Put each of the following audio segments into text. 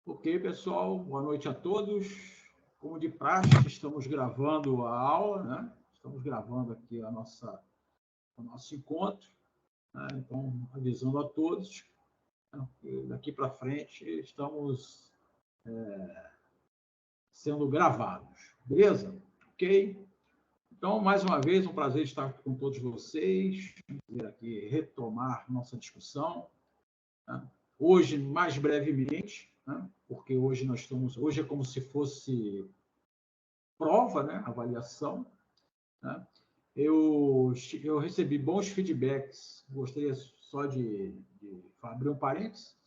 Ok, pessoal, boa noite a todos. Como de praxe, estamos gravando a aula, né? Estamos gravando aqui o nosso encontro, né? Então, avisando a todos, né? Que daqui para frente estamos sendo gravados, beleza? Ok? Então, mais uma vez, um prazer estar com todos vocês, aqui retomar nossa discussão, né? Hoje, mais brevemente, né? Porque hoje hoje é como se fosse prova, né? Avaliação, né? Eu recebi bons feedbacks, gostaria só de abrir um parênteses,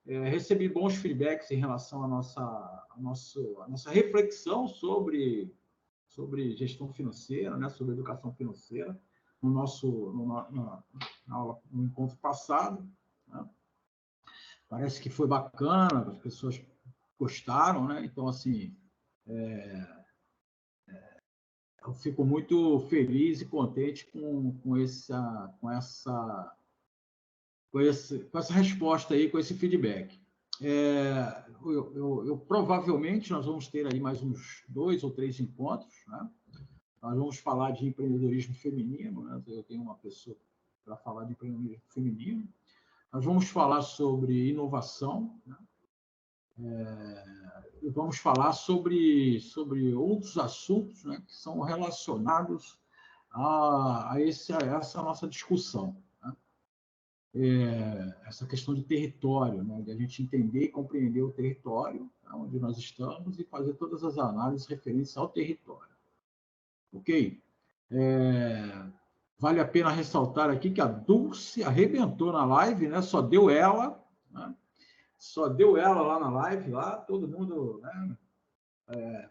recebi bons feedbacks em relação à nossa reflexão sobre gestão financeira, né? Sobre educação financeira, no encontro passado, né? Parece que foi bacana, as pessoas gostaram, né? Então, assim, eu fico muito feliz e contente com essa resposta aí, com esse feedback. Provavelmente nós vamos ter aí mais uns 2 ou 3 encontros, né? Nós vamos falar de empreendedorismo feminino, né? Eu tenho uma pessoa para falar de empreendedorismo feminino. Nós vamos falar sobre inovação, né? E vamos falar sobre outros assuntos, né, que são relacionados a essa nossa discussão, né? Essa questão de território, né, de a gente entender e compreender o território, né, onde nós estamos e fazer todas as análises referentes ao território. Ok? Vale a pena ressaltar aqui que a Dulce arrebentou na live, né? Só deu ela, né? Só deu ela lá na live, lá, todo mundo, né?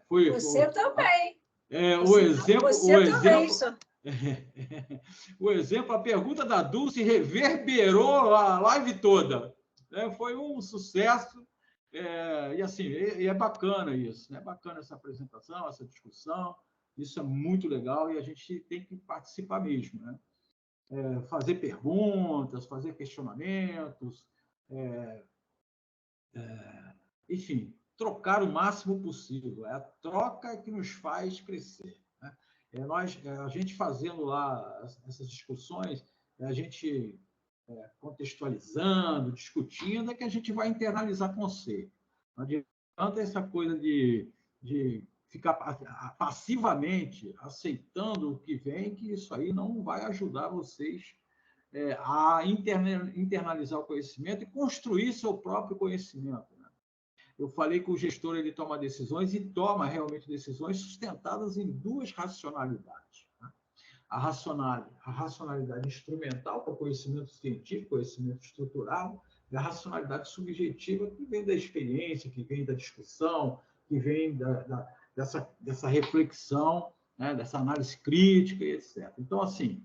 Você também. O exemplo, o exemplo, a pergunta da Dulce reverberou a live toda, né? Foi um sucesso, e assim, é bacana isso, né? É bacana essa apresentação, essa discussão, isso é muito legal e a gente tem que participar mesmo, né? Fazer perguntas, fazer questionamentos, enfim, trocar o máximo possível. É a troca que nos faz crescer, né? A gente fazendo lá essas discussões, a gente contextualizando, discutindo, é que a gente vai internalizar conceito. Não adianta essa coisa de ficar passivamente aceitando o que vem, que isso aí não vai ajudar vocês a internalizar o conhecimento e construir seu próprio conhecimento. Eu falei que o gestor ele toma decisões e toma realmente decisões sustentadas em 2 racionalidades, né? A racionalidade instrumental, que é o conhecimento científico, conhecimento estrutural, e a racionalidade subjetiva, que vem da experiência, que vem da discussão, que vem dessa reflexão, né? Dessa análise crítica, etc. Então, assim,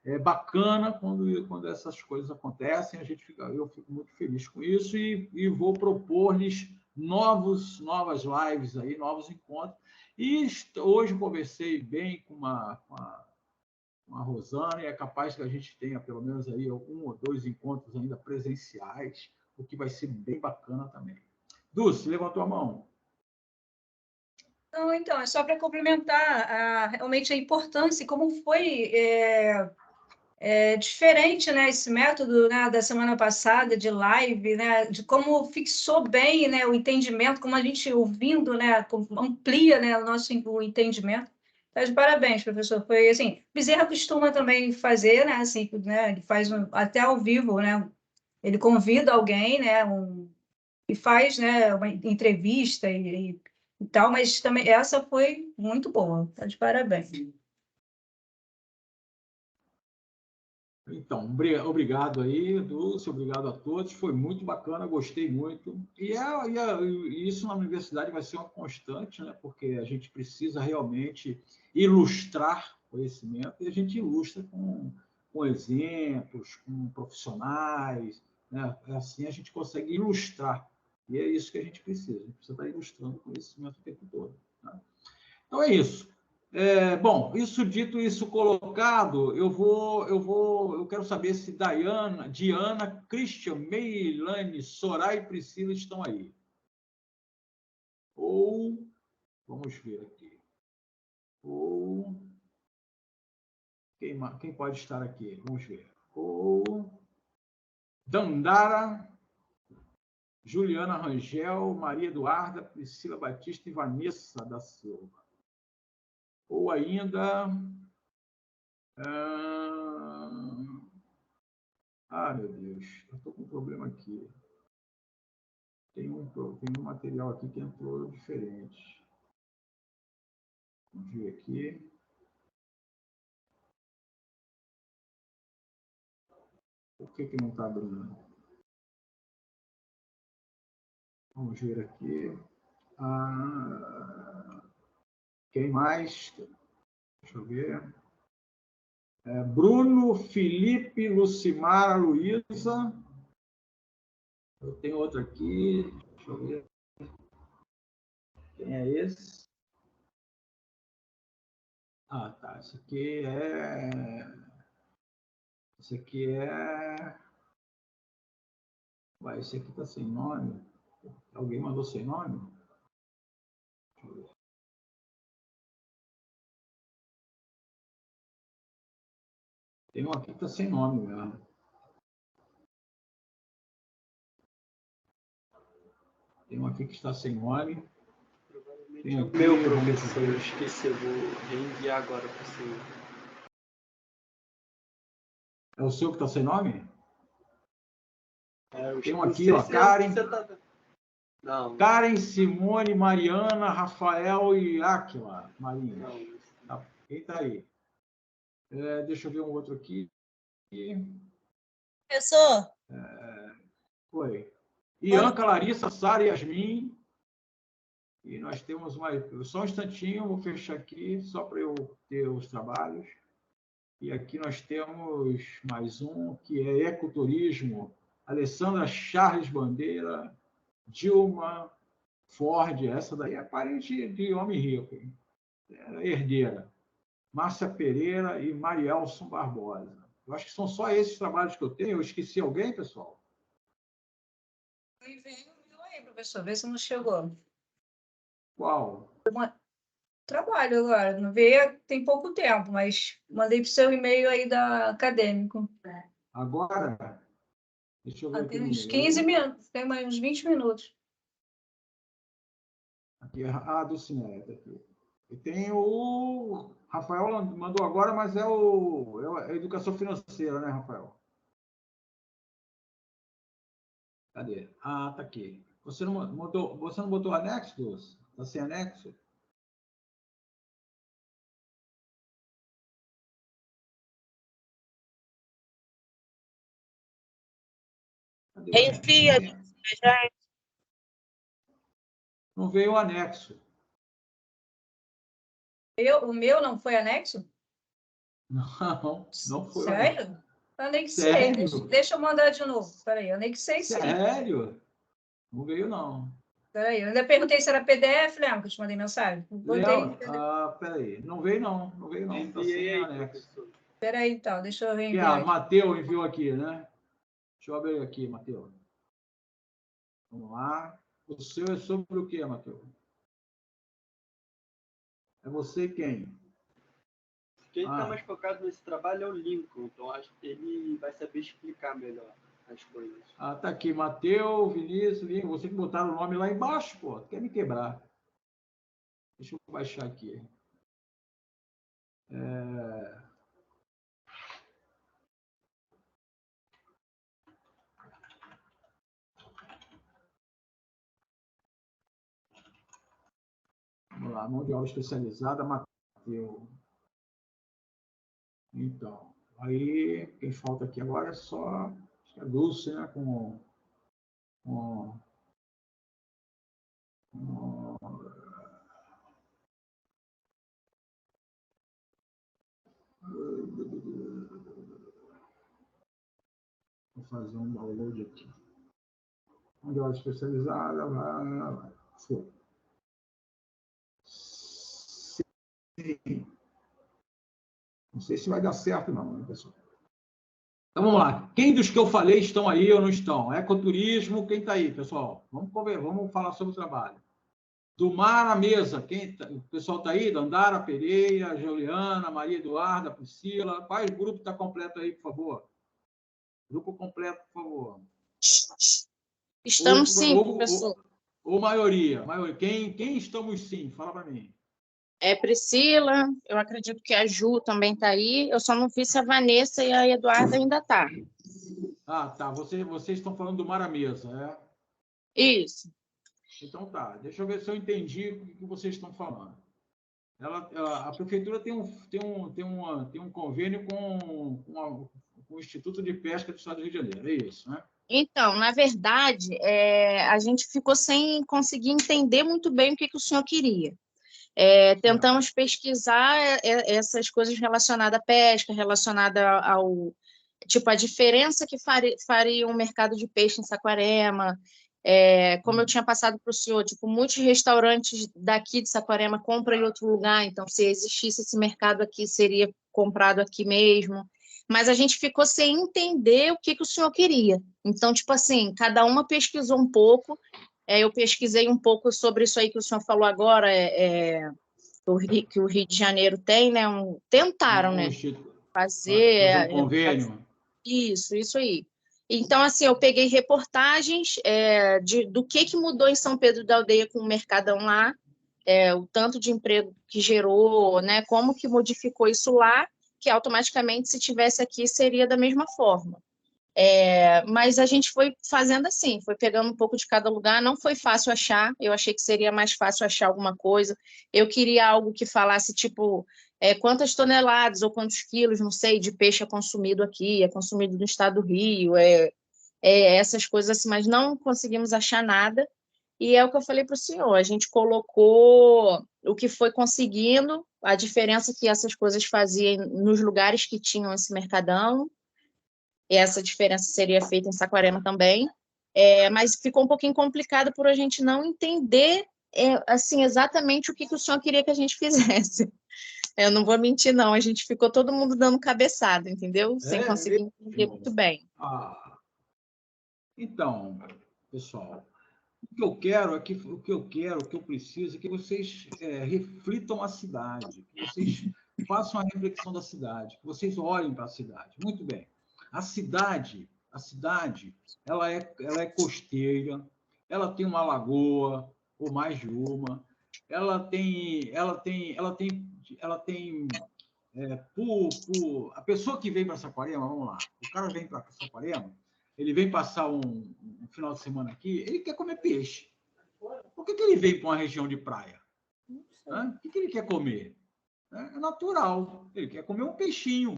é bacana quando essas coisas acontecem, eu fico muito feliz com isso e vou propor-lhes novas lives aí, novos encontros. E hoje conversei bem com a Rosana, e é capaz que a gente tenha pelo menos aí 1 ou 2 encontros ainda presenciais, o que vai ser bem bacana também. Dulce, levantou a mão. Não, então, é só para complementar realmente a importância e como foi diferente, né, esse método, né, da semana passada de live, né, de como fixou bem, né, o entendimento, como a gente ouvindo, né, amplia, né, o entendimento. Tá de parabéns, professor. Foi assim, Bezerra costuma também fazer, né, assim, né, ele faz até ao vivo, né, ele convida alguém, né, e faz, né, uma entrevista e tal, mas também essa foi muito boa. Tá de parabéns. Então, obrigado aí, Dulce, obrigado a todos, foi muito bacana, gostei muito. E isso na universidade vai ser uma constante, né? Porque a gente precisa realmente ilustrar conhecimento e a gente ilustra com exemplos, com profissionais, né? Assim a gente consegue ilustrar. E é isso que a gente precisa estar ilustrando conhecimento o tempo todo, né? Então é isso. Bom, isso colocado, eu quero saber se Diana, Christian, Meilane, Soraya e Priscila estão aí. Ou, vamos ver aqui, ou, quem pode estar aqui? Vamos ver. Ou, Dandara, Juliana Rangel, Maria Eduarda, Priscila Batista e Vanessa da Silva. Ou ainda... meu Deus, eu estou com um problema aqui. Tem um material aqui que entrou diferente. Vamos ver aqui. Por que não está abrindo? Vamos ver aqui. Quem mais? Deixa eu ver. Bruno, Felipe, Lucimara, Luísa. Eu tenho outro aqui. Deixa eu ver. Quem é esse? Tá. Esse aqui é... Esse aqui está sem nome. Alguém mandou sem nome? Deixa eu ver. Tem um aqui que está sem nome mesmo. Tem um aqui que está sem nome. Tem aqui, meu professor, eu esqueci, eu vou reenviar agora para o senhor. É o seu que está sem nome? Tem um aqui, ó, Karen. Não. Karen, Simone, Mariana, Rafael e Áquila. Marinho. Tá. Quem está aí? Deixa eu ver um outro aqui. Professor? Foi. Ianca, Larissa, Sara e Yasmin. E nós temos mais... Só um instantinho, vou fechar aqui, só para eu ter os trabalhos. E aqui nós temos mais um, que é Ecoturismo. Alessandra Charles Bandeira, Dilma Ford, essa daí é parente de homem rico, hein? É herdeira. Márcia Pereira e Marielson Barbosa. Eu acho que são só esses trabalhos que eu tenho. Eu esqueci alguém, pessoal? Enviou aí, professor, vê se não chegou. Qual? Trabalho agora, não veio tem pouco tempo, mas mandei para o seu e-mail aí da acadêmico. Agora? Deixa eu ver aqui. Tem uns 15 minutos, tem mais uns 20 minutos. Aqui, do Cineta. Aqui. E tem o Rafael mandou agora, mas é a educação financeira, né, Rafael? Cadê? Tá aqui. Você não botou anexo, Dulce? Está sem anexo? Enfia, já. Não veio o anexo. O meu não foi anexo? Não foi. Sério? Anexei. Sério? Deixa eu mandar de novo. Peraí, anexei sim. Sério? Não veio, não. Peraí, eu ainda perguntei se era PDF, lembra que eu te mandei mensagem? Peraí. Não veio, não. Não veio, não. Está sem anexo. Peraí, então. Deixa eu reenviar. Matheus enviou aqui, né? Deixa eu abrir aqui, Matheus. Vamos lá. O seu é sobre o quê, Matheus? É você quem? Quem está mais focado nesse trabalho é o Lincoln, então acho que ele vai saber explicar melhor as coisas. Tá aqui, Matheus, Vinícius, Lincoln. Você que botaram o nome lá embaixo, pô. Quer me quebrar. Deixa eu baixar aqui. Vamos lá, mão de aula especializada, Matheus. Então, aí quem falta aqui agora é só a Dulce, né? Vou fazer um download aqui. Mão de aula especializada, vai. Foi. Sim. Não sei se vai dar certo, não, né, pessoal? Então, vamos lá. Quem dos que eu falei estão aí ou não estão? Ecoturismo, quem está aí, pessoal? Vamos falar sobre o trabalho. Do mar à mesa. O pessoal está aí? Dandara Pereira, Juliana, Maria Eduarda, Priscila. Pai, o grupo está completo aí, por favor. Grupo completo, por favor. Estamos sim, professor. Ou maioria. Quem estamos sim? Fala para mim. É Priscila, eu acredito que a Ju também está aí. Eu só não vi se a Vanessa e a Eduarda ainda tá. Ah, tá. Vocês estão falando do mar à mesa, é? Isso. Então tá. Deixa eu ver se eu entendi o que vocês estão falando. A prefeitura tem um convênio com o Instituto de Pesca do Estado do Rio de Janeiro, é isso, né? Então, na verdade, a gente ficou sem conseguir entender muito bem o que o senhor queria. Tentamos pesquisar essas coisas relacionadas à pesca, relacionada ao tipo a diferença que faria um mercado de peixe em Saquarema. Como eu tinha passado para o senhor, tipo, muitos restaurantes daqui de Saquarema compram em outro lugar, então se existisse esse mercado aqui, seria comprado aqui mesmo. Mas a gente ficou sem entender o que o senhor queria. Então, tipo assim, cada uma pesquisou um pouco. Eu pesquisei um pouco sobre isso aí que o senhor falou agora, que o Rio de Janeiro tem, né? Tentaram, né? Fazer um convênio. Isso aí. Então, assim, eu peguei reportagens do que mudou em São Pedro da Aldeia com o Mercadão lá, o tanto de emprego que gerou, né? Como que modificou isso lá, que automaticamente, se tivesse aqui, seria da mesma forma. Mas a gente foi fazendo assim, foi pegando um pouco de cada lugar, não foi fácil achar, eu achei que seria mais fácil achar alguma coisa, eu queria algo que falasse, tipo, quantas toneladas ou quantos quilos, não sei, de peixe é consumido aqui, é consumido no estado do Rio, essas coisas assim, mas não conseguimos achar nada, e é o que eu falei para o senhor, a gente colocou o que foi conseguindo, a diferença que essas coisas faziam nos lugares que tinham esse mercadão. Essa diferença seria feita em Saquarema também, mas ficou um pouquinho complicado por a gente não entender assim, exatamente o que o senhor queria que a gente fizesse. Eu não vou mentir, não, a gente ficou todo mundo dando cabeçada, entendeu? Sem conseguir entender muito bem. Então, pessoal, o que eu quero, o que eu preciso é que vocês reflitam a cidade, que vocês façam a reflexão da cidade, que vocês olhem para a cidade. Muito bem. A cidade, ela é costeira, ela tem uma lagoa, ou mais de uma, a pessoa que vem para Saquarema, vamos lá, o cara vem para Saquarema, ele vem passar um final de semana aqui, ele quer comer peixe. Por que ele vem para uma região de praia? O que ele quer comer? É natural, ele quer comer um peixinho.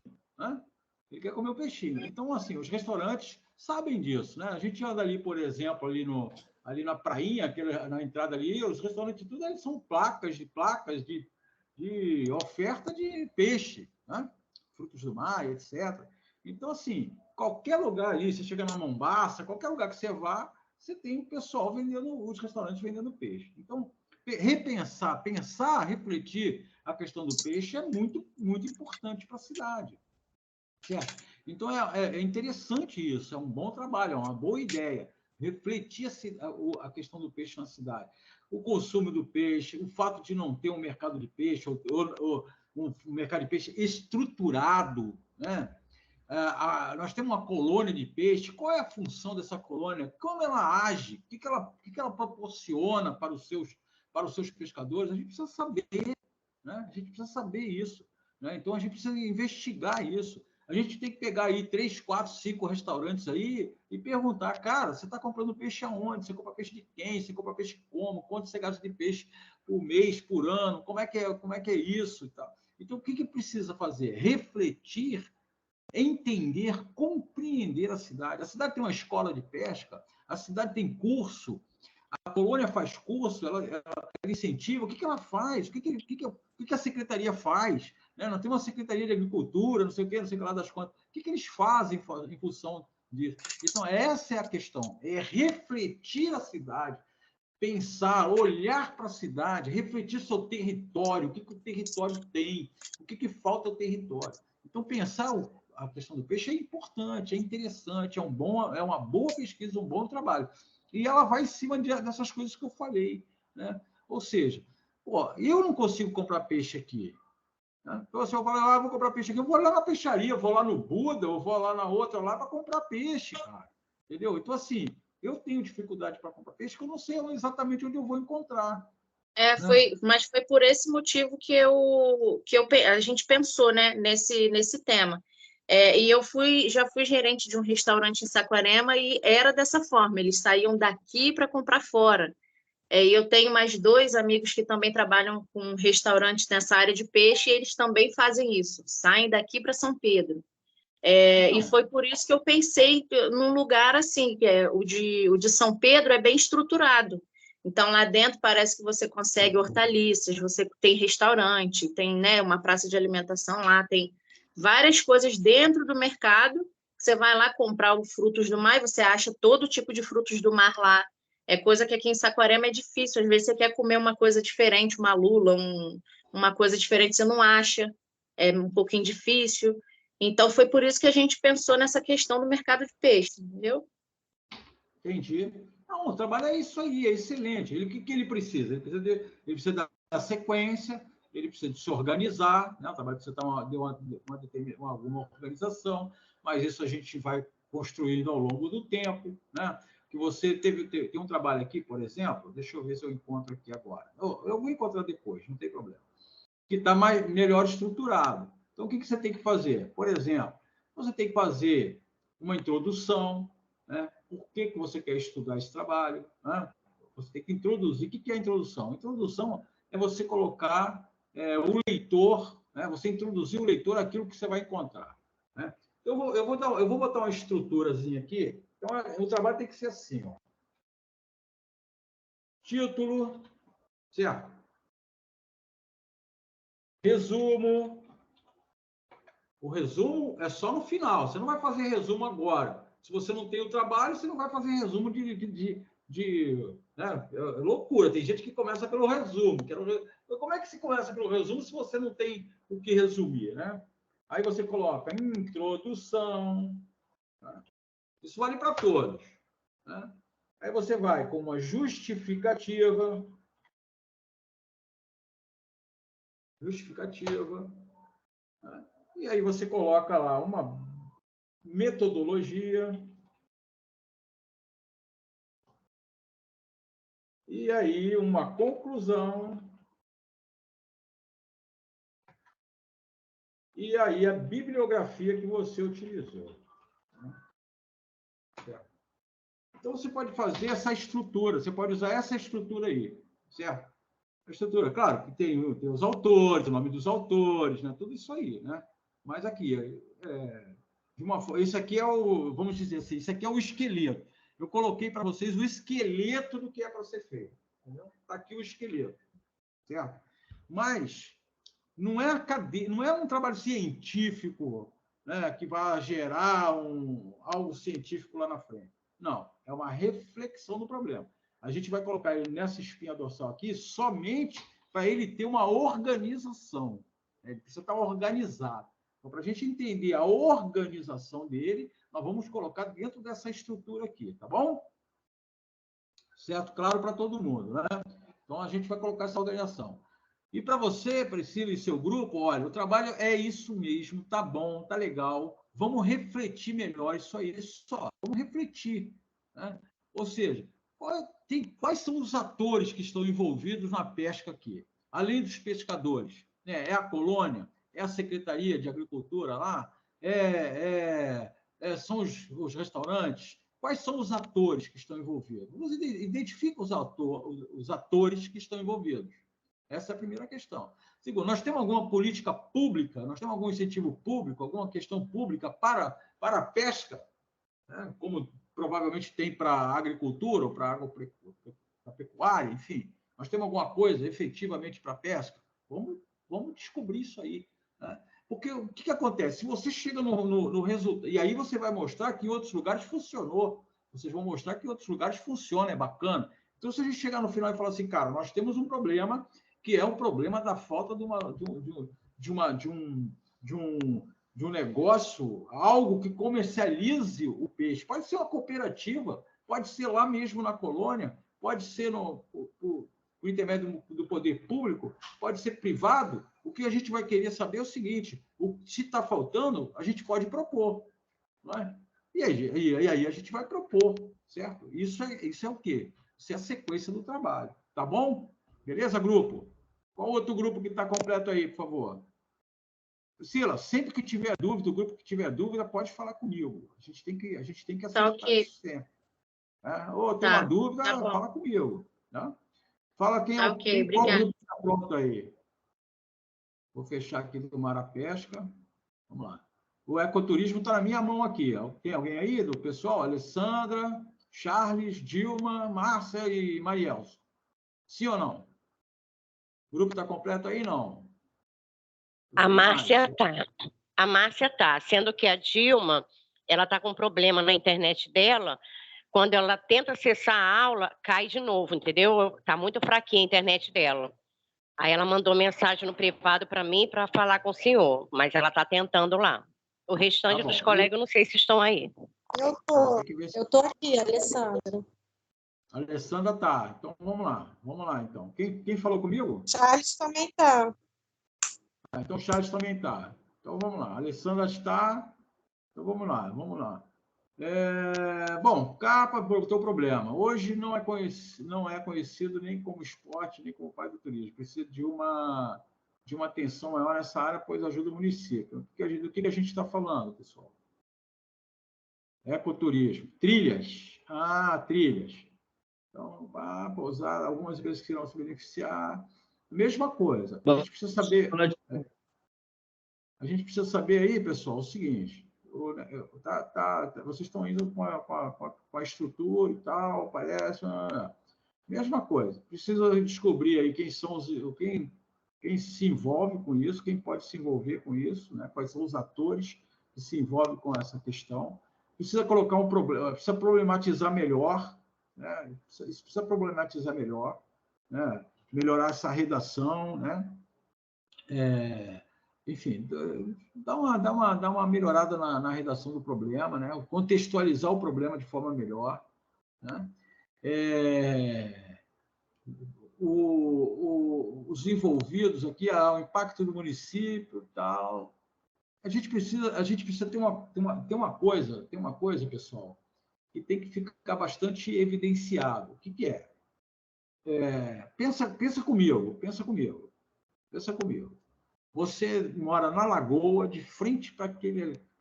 Ele quer comer um peixinho. Então, assim, os restaurantes sabem disso. Né? A gente anda ali, por exemplo, ali na prainha, na entrada ali, os restaurantes, tudo eles são placas de oferta de peixe, né? Frutos do mar, etc. Então, assim, qualquer lugar ali, você chega na Mombaça, qualquer lugar que você vá, você tem o pessoal os restaurantes vendendo peixe. Então, refletir a questão do peixe é muito, muito importante para a cidade. Certo? Então, é interessante isso, é um bom trabalho, é uma boa ideia. Refletir a questão do peixe na cidade. O consumo do peixe, o fato de não ter um mercado de peixe, ou um mercado de peixe estruturado, né? Nós temos uma colônia de peixe, qual é a função dessa colônia? Como ela age? O que ela proporciona para os seus pescadores? A gente precisa saber, né? A gente precisa saber isso. Né? Então, a gente precisa investigar isso. A gente tem que pegar aí 3, 4, 5 restaurantes aí e perguntar, cara, você está comprando peixe aonde? Você compra peixe de quem? Você compra peixe como? Quanto você gasta de peixe por mês, por ano? Como é que é isso? E tal? Então, o que precisa fazer? Refletir, entender, compreender a cidade. A cidade tem uma escola de pesca, a cidade tem curso, a colônia faz curso, ela incentiva. O que ela faz? O que a secretaria faz? Né? Não tem uma secretaria de agricultura, não sei o que lá das contas. O que eles fazem em função disso? Então, essa é a questão, é refletir a cidade, pensar, olhar para a cidade, refletir sobre o território, o que o território tem, o que falta ao território. Então, pensar a questão do peixe é importante, é interessante, é uma boa pesquisa, um bom trabalho. E ela vai em cima dessas coisas que eu falei. Né? Ou seja, pô, eu não consigo comprar peixe aqui. Né? Então, assim, eu falo, vou comprar peixe aqui, eu vou lá na peixaria, eu vou lá no Buda, eu vou lá na outra lá para comprar peixe, cara. Entendeu? Então, assim, eu tenho dificuldade para comprar peixe, que eu não sei exatamente onde eu vou encontrar. Mas foi por esse motivo que a gente pensou, né, nesse tema. E eu já fui gerente de um restaurante em Saquarema e era dessa forma, eles saíam daqui para comprar fora. E eu tenho mais 2 amigos que também trabalham com restaurantes nessa área de peixe e eles também fazem isso, saem daqui para São Pedro. E foi por isso que eu pensei num lugar assim, que o de São Pedro é bem estruturado. Então, lá dentro parece que você consegue hortaliças, você tem restaurante, tem, né, uma praça de alimentação lá, tem várias coisas dentro do mercado. Você vai lá comprar os frutos do mar e você acha todo tipo de frutos do mar lá. É coisa que aqui em Saquarema é difícil. Às vezes você quer comer uma coisa diferente, uma lula, uma coisa diferente, você não acha. É um pouquinho difícil. Então, foi por isso que a gente pensou nessa questão do mercado de peixe, entendeu? Entendi. Não, o trabalho é isso aí, é excelente. O que ele precisa? Ele precisa dar sequência, ele precisa de se organizar, né? O trabalho precisa ter alguma organização, mas isso a gente vai construindo ao longo do tempo, né? Que você tem um trabalho aqui, por exemplo, deixa eu ver se eu encontro aqui agora. Eu vou encontrar depois, não tem problema. Que está melhor estruturado. Então, o que você tem que fazer? Por exemplo, você tem que fazer uma introdução, né? Por que você quer estudar esse trabalho? Né? Você tem que introduzir. O que é a introdução? A introdução é você colocar o leitor, né? Você introduzir o leitor àquilo que você vai encontrar. Né? Eu vou botar uma estruturazinha aqui. Então, o trabalho tem que ser assim. Ó. Título, certo? Resumo. O resumo é só no final. Você não vai fazer resumo agora. Se você não tem o trabalho, você não vai fazer resumo né? É loucura. Tem gente que começa pelo resumo. Como é que se começa pelo resumo se você não tem o que resumir, né? Aí você coloca introdução. Né? Isso vale para todos. Né? Aí você vai com uma justificativa. Né? E aí você coloca lá uma metodologia. E aí uma conclusão. E aí a bibliografia que você utilizou. Certo? Então você pode fazer essa estrutura, você pode usar essa estrutura aí, certo? A estrutura, claro, que tem os autores, o nome dos autores, né? Tudo isso aí, né? Mas aqui, isso aqui é vamos dizer assim, isso aqui é o esqueleto. Eu coloquei para vocês o esqueleto do que é para ser feito. Está aqui o esqueleto, certo? Mas não é um trabalho científico, né, que vai gerar algo científico lá na frente. Não, é uma reflexão do problema. A gente vai colocar ele nessa espinha dorsal aqui somente para ele ter uma organização. Ele precisa estar organizado. Então, para a gente entender a organização dele, nós vamos colocar dentro dessa estrutura aqui, tá bom? Certo? Claro para todo mundo, né? Então, a gente vai colocar essa organização. E para você, Priscila, e seu grupo, olha, o trabalho é isso mesmo, tá bom, tá legal, vamos refletir melhor isso aí, só, vamos refletir. Né? Ou seja, quais são os atores que estão envolvidos na pesca aqui? Além dos pescadores, né? É a colônia, é a Secretaria de Agricultura lá, são os restaurantes. Quais são os atores que estão envolvidos? Identifica os atores que estão envolvidos. Essa é a primeira questão. Segundo, nós temos alguma política pública, nós temos algum incentivo público, alguma questão pública para a pesca, né? Como provavelmente tem para a agricultura ou para a pecuária, enfim. Nós temos alguma coisa efetivamente para a pesca? Vamos descobrir isso aí. Né? Porque o que acontece? Se você chega no resultado, e aí você vai mostrar que em outros lugares funcionou, vocês vão mostrar que em outros lugares funciona, é bacana. Então, se a gente chegar no final e falar assim, cara, nós temos um problema que é o problema da falta de um negócio, algo que comercialize o peixe. Pode ser uma cooperativa, pode ser lá mesmo na colônia, pode ser por intermédio do poder público, pode ser privado. O que a gente vai querer saber é o seguinte: se está faltando, a gente pode propor. Não é? E aí a gente vai propor, certo? Isso é o quê? Isso é a sequência do trabalho. Tá bom? Beleza, grupo? Qual outro grupo que está completo aí, por favor? Priscila, sempre que tiver dúvida, o grupo que tiver dúvida, pode falar comigo. A gente tem que acertar isso sempre. Ou tem uma dúvida, fala comigo. Tá? Fala qual grupo está pronto aí. Vou fechar aqui do Mar a Pesca. Vamos lá. O ecoturismo está na minha mão aqui. Tem alguém aí do pessoal? Alessandra, Charles, Dilma, Márcia e Marielson. Sim ou não? O grupo está completo aí? Não. A Márcia está. A Márcia está. Sendo que a Dilma, ela está com problema na internet dela. Quando ela tenta acessar a aula, cai de novo, entendeu? Está muito fraquinha a internet dela. Aí ela mandou mensagem no privado para mim para falar com o senhor, mas ela está tentando lá. O restante dos colegas, eu não sei se estão aí. Eu tô aqui, Alessandra. Alessandra tá. Então, vamos lá, então. Quem falou comigo? Charles também tá. Então, Charles também tá. Então, vamos lá. Alessandra está. Então, vamos lá. Bom, capa, teu problema. Hoje não é conhecido nem como esporte, nem como pai do turismo. Precisa de uma atenção maior nessa área, pois ajuda o município. Do que a gente está falando, pessoal? Ecoturismo. Trilhas. Trilhas. Então, pousar, algumas vezes que irão se beneficiar. Mesma coisa. A gente precisa saber aí, pessoal, o seguinte. Vocês estão indo com a estrutura e tal, parece. Mesma coisa. Precisa descobrir aí quem se envolve com isso, quem pode se envolver com isso, né? Quais são os atores que se envolvem com essa questão. Precisa colocar um problema, precisa problematizar melhor, né? Precisa problematizar melhor, né? Melhorar essa redação, né? Enfim, dá uma melhorada na redação do problema, né? Contextualizar o problema de forma melhor, né? Os envolvidos aqui, o impacto do município e tal. A gente precisa ter uma coisa, pessoal, que tem que ficar bastante evidenciado. O que é? Pensa comigo. Você mora na lagoa, de frente para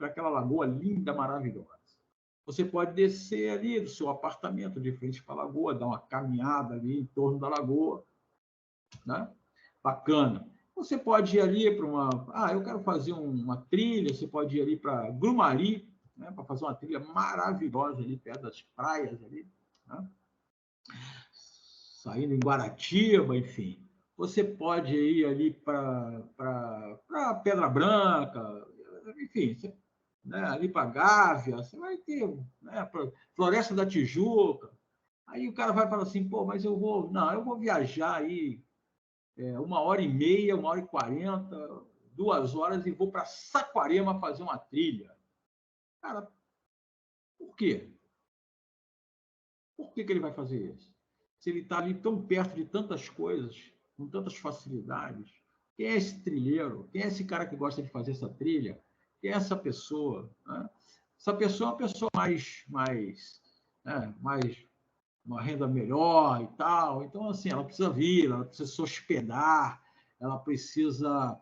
aquela lagoa linda, maravilhosa. Você pode descer ali do seu apartamento, de frente para a lagoa, dar uma caminhada ali em torno da lagoa, né? Bacana. Você pode ir ali para eu quero fazer uma trilha, você pode ir ali para Grumari, né? Para fazer uma trilha maravilhosa ali, perto das praias ali, né? Saindo em Guaratiba, enfim. Você pode ir ali para Pedra Branca, enfim, né, ali para Gávea, você vai ter, né, Floresta da Tijuca. Aí o cara vai falar assim, pô, mas eu vou viajar aí 1h30, 1h40, 2 horas e vou para Saquarema fazer uma trilha. Cara, por quê? Por que ele vai fazer isso? Se ele está ali tão perto de tantas coisas, com tantas facilidades. Quem é esse trilheiro? Quem é esse cara que gosta de fazer essa trilha? Quem é essa pessoa? Né? Essa pessoa é uma pessoa mais uma renda melhor e tal. Então, assim, ela precisa vir, ela precisa se hospedar, ela precisa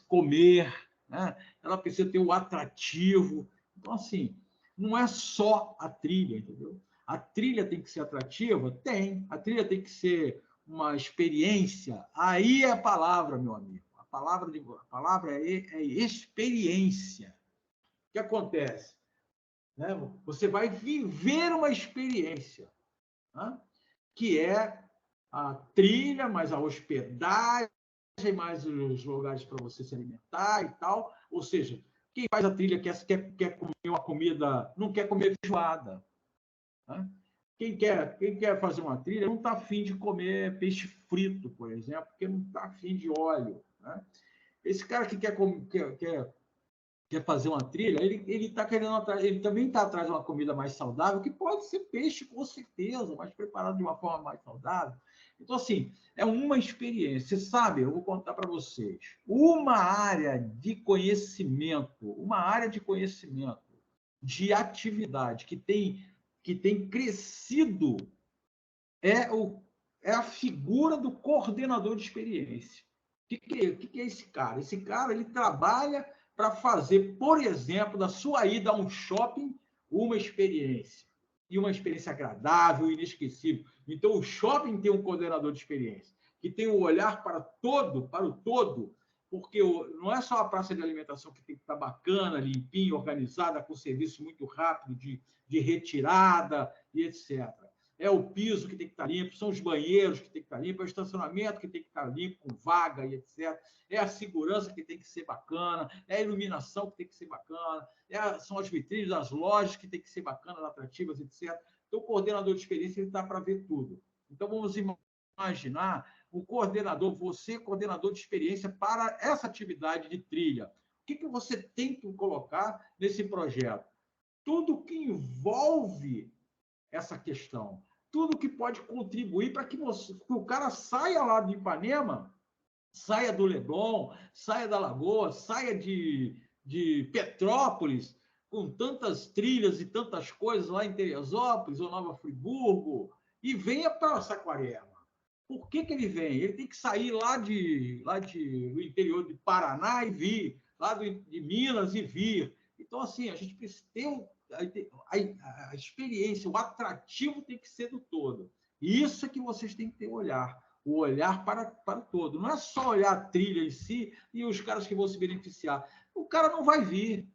comer, né? Ela precisa ter o atrativo. Então, assim, não é só a trilha, entendeu? A trilha tem que ser atrativa? Tem. A trilha tem que ser uma experiência. Aí é a palavra, meu amigo. A palavra é experiência. O que acontece? Né? Você vai viver uma experiência, né? Que é a trilha, mais a hospedagem, mais os lugares para você se alimentar e tal. Ou seja, quem faz a trilha quer comer uma comida, não quer comer feijoada. Né? Quem quer fazer uma trilha não está afim de comer peixe frito, por exemplo, porque não está afim de óleo. Né? Esse cara que quer fazer uma trilha, ele também está atrás de uma comida mais saudável, que pode ser peixe, com certeza, mas preparado de uma forma mais saudável. Então, assim, é uma experiência. Você sabe, eu vou contar para vocês, uma área de conhecimento de atividade que tem crescido é a figura do coordenador de experiência. O que é esse cara? Esse cara ele trabalha para fazer, por exemplo, da sua ida a um shopping, uma experiência. E uma experiência agradável, inesquecível. Então, o shopping tem um coordenador de experiência, que tem um olhar para o todo, porque não é só a praça de alimentação que tem que estar bacana, limpinha, organizada, com serviço muito rápido de retirada e etc. É o piso que tem que estar limpo, são os banheiros que tem que estar limpo, é o estacionamento que tem que estar limpo, com vaga e etc. É a segurança que tem que ser bacana, é a iluminação que tem que ser bacana, são as vitrines das lojas que tem que ser bacanas, atrativas, etc. Então, o coordenador de experiência está para ver tudo. Então, vamos imaginar o coordenador, você, coordenador de experiência para essa atividade de trilha. O que você tem que colocar nesse projeto? Tudo que envolve essa questão. Tudo que pode contribuir para que o cara saia lá de Ipanema, saia do Leblon, saia da Lagoa, saia de Petrópolis, com tantas trilhas e tantas coisas lá em Teresópolis ou Nova Friburgo, e venha para Saquarema. Por que ele vem? Ele tem que sair lá do interior de Paraná e vir, lá de Minas e vir. Então, assim, a gente precisa ter a experiência, o atrativo tem que ser do todo. E isso é que vocês têm que ter o olhar para o todo. Não é só olhar a trilha em si e os caras que vão se beneficiar. O cara não vai vir.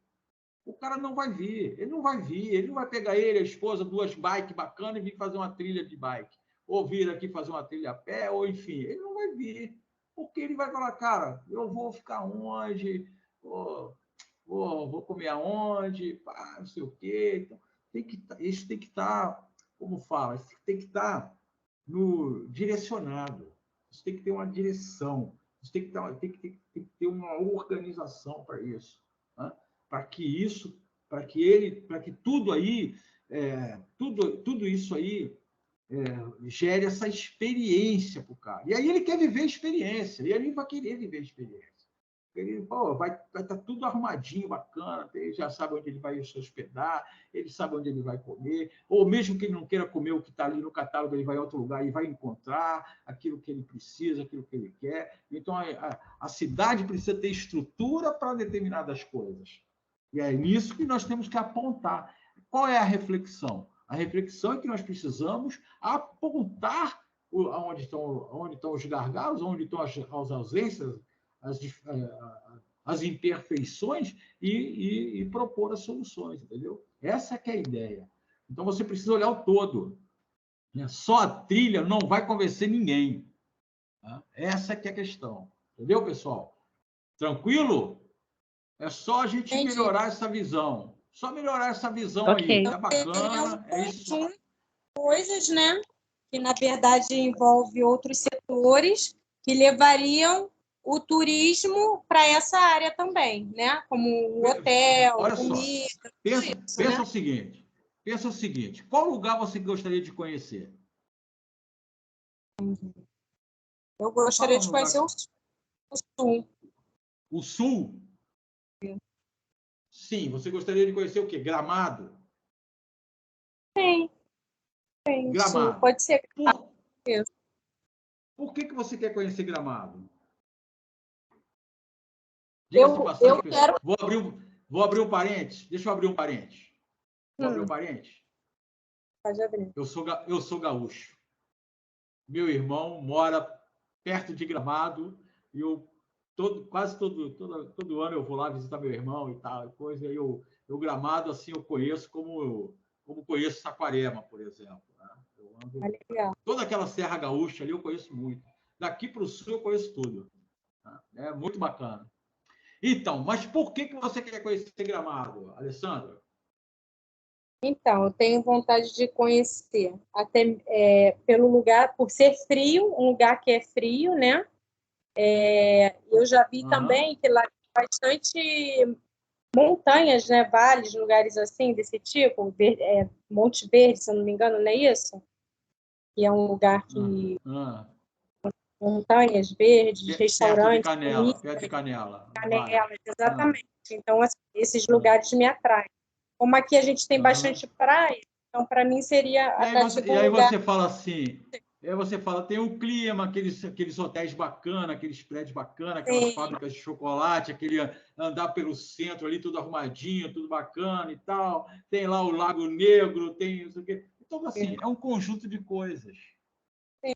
Ele não vai pegar ele, a esposa, 2 bikes bacanas e vir fazer uma trilha de bike. Ou vir aqui fazer uma trilha a pé, ou enfim. Ele não vai vir. Porque ele vai falar, cara, eu vou ficar onde? Vou comer aonde, não sei o quê. Então, isso tem que estar, como fala, isso tem que estar direcionado. Isso tem que ter uma direção. Isso tem que ter uma organização para isso, né? Para que tudo aí, tudo isso aí gere essa experiência para o cara. E aí ele quer viver a experiência, e ele vai querer viver a experiência. Ele vai estar tudo arrumadinho, bacana, ele já sabe onde ele vai se hospedar, ele sabe onde ele vai comer, ou mesmo que ele não queira comer o que está ali no catálogo, ele vai a outro lugar e vai encontrar aquilo que ele precisa, aquilo que ele quer. Então, a cidade precisa ter estrutura para determinadas coisas. E é nisso que nós temos que apontar. Qual é a reflexão? A reflexão é que nós precisamos apontar onde estão os gargalos, onde estão as ausências, as imperfeições e propor as soluções, entendeu? Essa que é a ideia. Então, você precisa olhar o todo. Só a trilha não vai convencer ninguém. Essa que é a questão. Entendeu, pessoal? Tranquilo? É só a gente melhorar essa visão. Só melhorar essa visão aí. Tá bacana. É isso. Coisas, né? Que, na verdade, envolve outros setores que levariam o turismo para essa área também, né? Como o hotel, olha comida, só. Pensa o seguinte, qual lugar você gostaria de conhecer? Eu gostaria de conhecer o Sul. O Sul? Sim, você gostaria de conhecer o quê? Gramado? Sim. Gramado. Sul, pode ser. Por que você quer conhecer Gramado? Eu quero... Vou abrir um parênteses. Deixa eu abrir um parênteses. Vou abrir um parênteses? Pode abrir. Eu sou gaúcho. Meu irmão mora perto de Gramado e quase todo ano eu vou lá visitar meu irmão e tal. Coisa, e eu Gramado, assim, eu conheço como conheço Saquarema, por exemplo. Né? Eu ando, toda aquela Serra Gaúcha ali eu conheço muito. Daqui para o sul eu conheço tudo. Né? É muito bacana. Então, mas por que você quer conhecer Gramado, Alessandra? Então, eu tenho vontade de conhecer, até pelo lugar, por ser frio, um lugar que é frio, né? Eu já vi também que lá tem bastante montanhas, né? Vales, lugares assim, desse tipo, Monte Verde, se eu não me engano, não é isso? Que é um lugar que montanhas verdes, Perto restaurantes, perto de Canela. Canelas, exatamente. Então, assim, esses lugares me atraem. Como aqui a gente tem bastante praia, então, para mim, seria atrativo um lugar... você fala assim, tem o clima, aqueles hotéis bacanas, aqueles prédios bacanas, aquelas fábricas de chocolate, aquele andar pelo centro ali, tudo arrumadinho, tudo bacana e tal. Tem lá o Lago Negro, tem isso aqui. Então, assim, é um conjunto de coisas. Sim.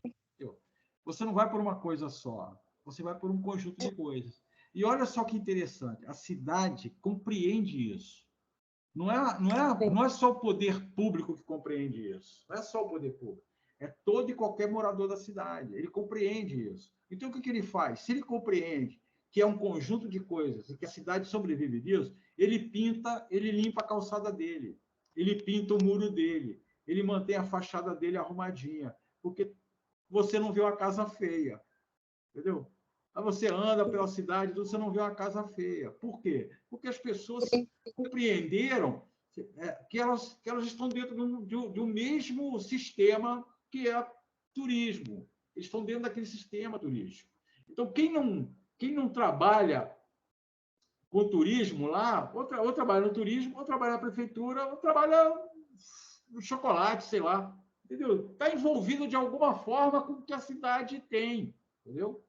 Você não vai por uma coisa só, você vai por um conjunto de coisas. E olha só que interessante, a cidade compreende isso. Não é só o poder público que compreende isso. Não é só o poder público. É todo e qualquer morador da cidade. Ele compreende isso. Então, o que ele faz? Se ele compreende que é um conjunto de coisas e que a cidade sobrevive disso, ele limpa a calçada dele, ele pinta o muro dele, ele mantém a fachada dele arrumadinha, porque você não vê uma casa feia, entendeu? Aí você anda pela cidade, você não vê uma casa feia. Por quê? Porque as pessoas compreenderam que elas estão dentro de um mesmo sistema que é turismo. Eles estão dentro daquele sistema turístico. Então, quem não trabalha com turismo lá, ou trabalha no turismo, ou trabalha na prefeitura, ou trabalha no chocolate, sei lá. Entendeu? Está envolvido de alguma forma com o que a cidade tem. Entendeu?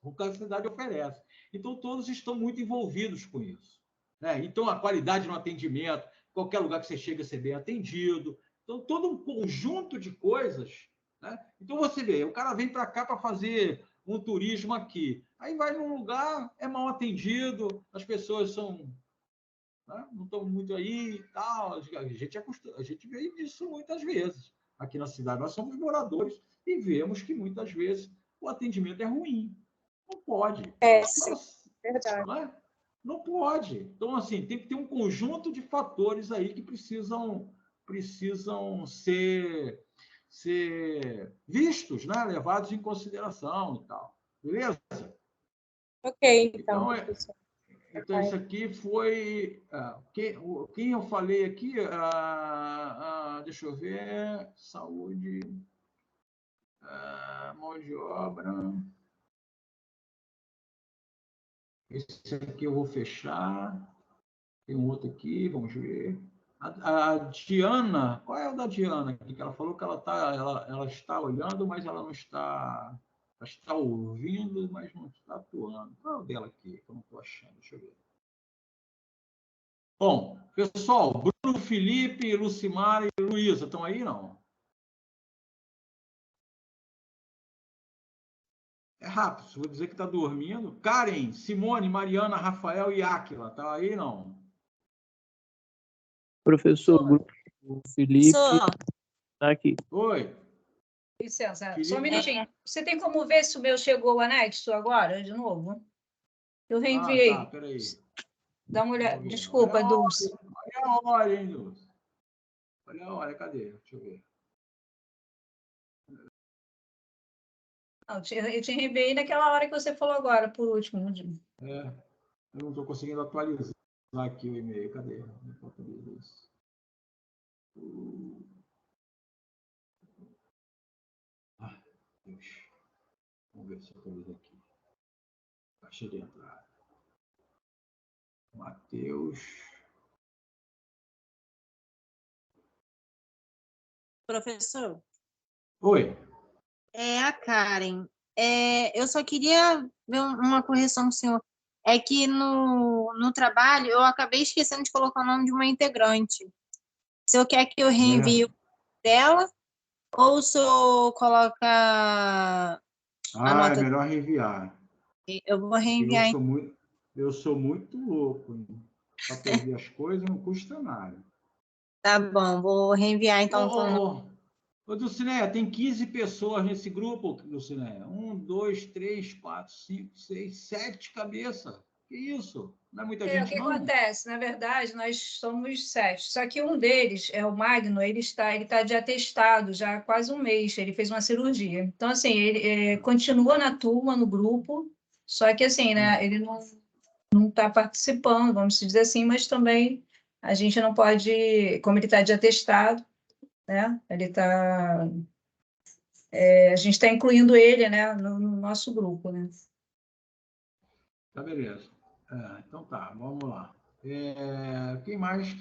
O que a cidade oferece. Então, todos estão muito envolvidos com isso. Né? Então, a qualidade no atendimento, qualquer lugar que você chega, você é bem atendido. Então, todo um conjunto de coisas. Né? Então, você vê, o cara vem para cá para fazer um turismo aqui. Aí vai num lugar, é mal atendido, as pessoas não estão muito aí e tal. A gente vê isso muitas vezes aqui na cidade. Nós somos moradores e vemos que muitas vezes o atendimento é ruim. Não pode. Sim, verdade. Não pode. Então, assim, tem que ter um conjunto de fatores aí que precisam ser vistos, né? Levados em consideração e tal. Beleza? Ok, então, professor. Então, isso aqui foi... quem eu falei aqui? Deixa eu ver. Saúde. Mão de obra. Esse aqui eu vou fechar. Tem um outro aqui, vamos ver. A Diana, qual é o da Diana aqui? Que ela falou que ela está olhando, mas ela não está... Ela está ouvindo, mas não está atuando. Qual é o dela aqui? Que eu não estou achando. Deixa eu ver. Bom, pessoal, Bruno, Felipe, Lucimara e Luísa, estão aí, não? É rápido, vou dizer que está dormindo. Karen, Simone, Mariana, Rafael e Áquila, tá aí, não? Professor, o Felipe está aqui. Oi. Licença, Felipe. só um minutinho. Você tem como ver se o meu chegou o anexo agora, de novo? Eu reenviei. Tá, peraí. Dá uma olhada. Desculpa, Dulce. Olha a hora, hein, Dulce? Olha a hora, cadê? Deixa eu ver. Não, eu te reenviei naquela hora que você falou agora, por último. Eu não estou conseguindo atualizar aqui o e-mail. Cadê? Deus. Vamos ver se eu atualizo aqui. Caixa de entrada. Matheus. Professor? Oi. É a Karen. Eu só queria ver uma correção, senhor. É que no trabalho eu acabei esquecendo de colocar o nome de uma integrante. O senhor quer que eu reenvie o dela ou o senhor coloca a nota? É melhor reenviar. Eu vou reenviar. Eu sou muito louco. Para perder as coisas não custa nada. Tá bom, vou reenviar então. Ô, Dulcineia, tem 15 pessoas nesse grupo, Dulcineia. 1, 2, 3, 4, 5, 6, 7 cabeças. Que isso? Não é muita gente, O que não? acontece? Na verdade, nós somos 7. Só que um deles, o Magno, ele está de atestado já há quase um mês. Ele fez uma cirurgia. Então, assim, ele continua na turma, no grupo, só que, assim, né, ele não está participando, vamos dizer assim, mas também a gente não pode, como ele está de atestado, né, ele está a gente está incluindo ele, né, no nosso grupo, né? Tá, beleza. Então tá, vamos lá. Quem mais?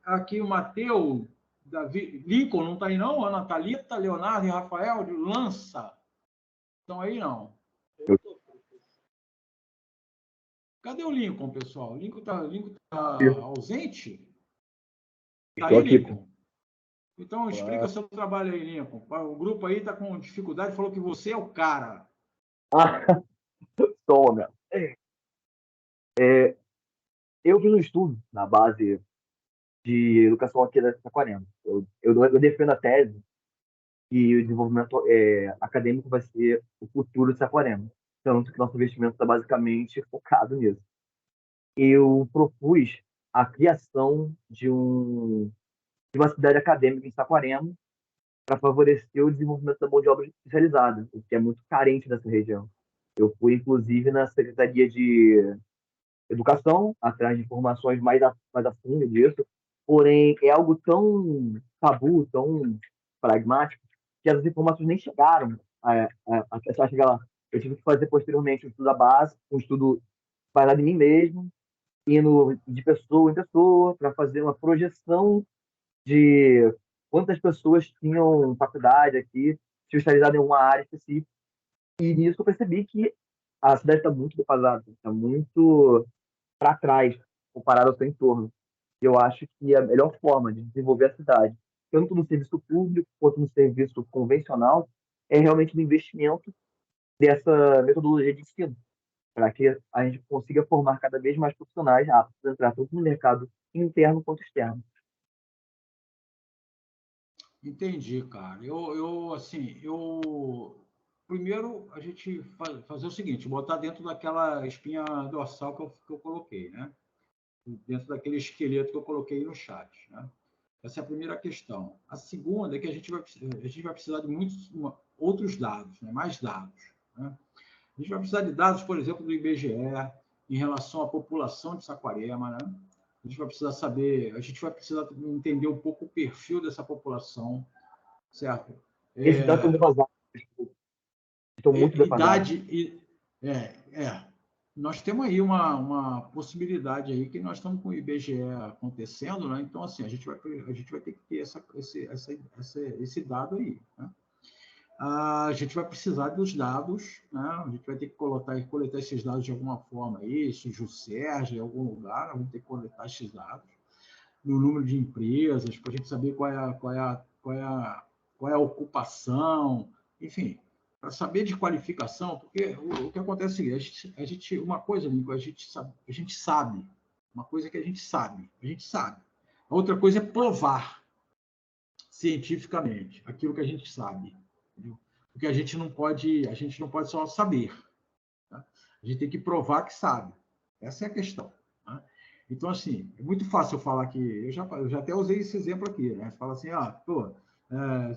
Aqui o Matheus, Davi, Lincoln não está aí não? Ana Thalita, Leonardo e Rafael, de Lança. Estão aí não? Cadê o Lincoln, pessoal? O Lincoln tá ausente? Está aí, Lincoln? Então explica seu trabalho aí, Lincoln. O grupo aí está com dificuldade, falou que você é o cara. Toma. Eu fiz um estudo na base de educação aqui da Saquarema. Eu defendo a tese que o desenvolvimento acadêmico vai ser o futuro de Saquarema. Tanto que nosso investimento está basicamente focado nisso. Eu propus a criação de uma cidade acadêmica em Saquarema para favorecer o desenvolvimento da mão de obra especializada, o que é muito carente nessa região. Eu fui, inclusive, na Secretaria de Educação, atrás de informações mais a fundo disso, porém é algo tão tabu, tão pragmático, que as informações nem chegaram a chegar lá. Eu tive que fazer posteriormente um estudo da base, um estudo baseado em mim mesmo, indo de pessoa em pessoa, para fazer uma projeção de quantas pessoas tinham faculdade aqui, especializada em uma área específica. E nisso eu percebi que a cidade está muito defasada, está muito para trás comparado ao seu entorno. Eu acho que a melhor forma de desenvolver a cidade, tanto no serviço público quanto no serviço convencional, é realmente no investimento dessa metodologia de ensino, para que a gente consiga formar cada vez mais profissionais aptos a entrar tanto no mercado interno quanto externo. Entendi, cara. Primeiro, a gente fazer o seguinte, botar dentro daquela espinha dorsal que eu coloquei, né? Dentro daquele esqueleto que eu coloquei no chat, né? Essa é a primeira questão. A segunda é que a gente vai precisar de muitos outros dados, né? Mais dados, né? A gente vai precisar de dados, por exemplo, do IBGE, em relação à população de Saquarema, né? A gente vai precisar entender um pouco o perfil dessa população, certo? Esses dados estão devasados. Estão muito devasados. Nós temos aí uma possibilidade aí que nós estamos com o IBGE acontecendo, né? Então, assim, a gente vai ter que ter esse dado aí, né? A gente vai precisar dos dados, né? A gente vai ter que coletar esses dados de alguma forma aí, se o Juscerge, em algum lugar, vamos ter que coletar esses dados, no número de empresas, para a gente saber qual é a ocupação, enfim, para saber de qualificação, porque o que acontece é o seguinte, uma coisa, Nico, a gente sabe, uma coisa que a gente sabe. A outra coisa é provar cientificamente aquilo que a gente sabe. Entendeu? Porque a gente não pode só saber. Tá? A gente tem que provar que sabe. Essa é a questão. Tá? Então, assim, é muito fácil eu falar que... Eu já até usei esse exemplo aqui. Né? Você fala assim,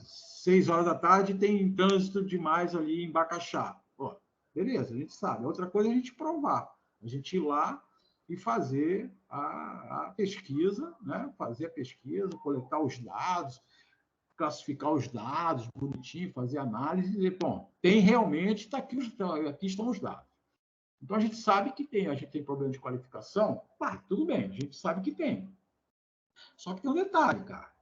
6 horas da tarde tem trânsito demais ali em Bacaxá. Pô, beleza, a gente sabe. Outra coisa é a gente provar. A gente ir lá e fazer a pesquisa, né? Fazer a pesquisa, coletar os dados, classificar os dados bonitinho, fazer análise e dizer, bom, tem realmente, aqui estão os dados. Então, a gente sabe que a gente tem problema de qualificação, tudo bem, a gente sabe que tem. Só que tem um detalhe, cara.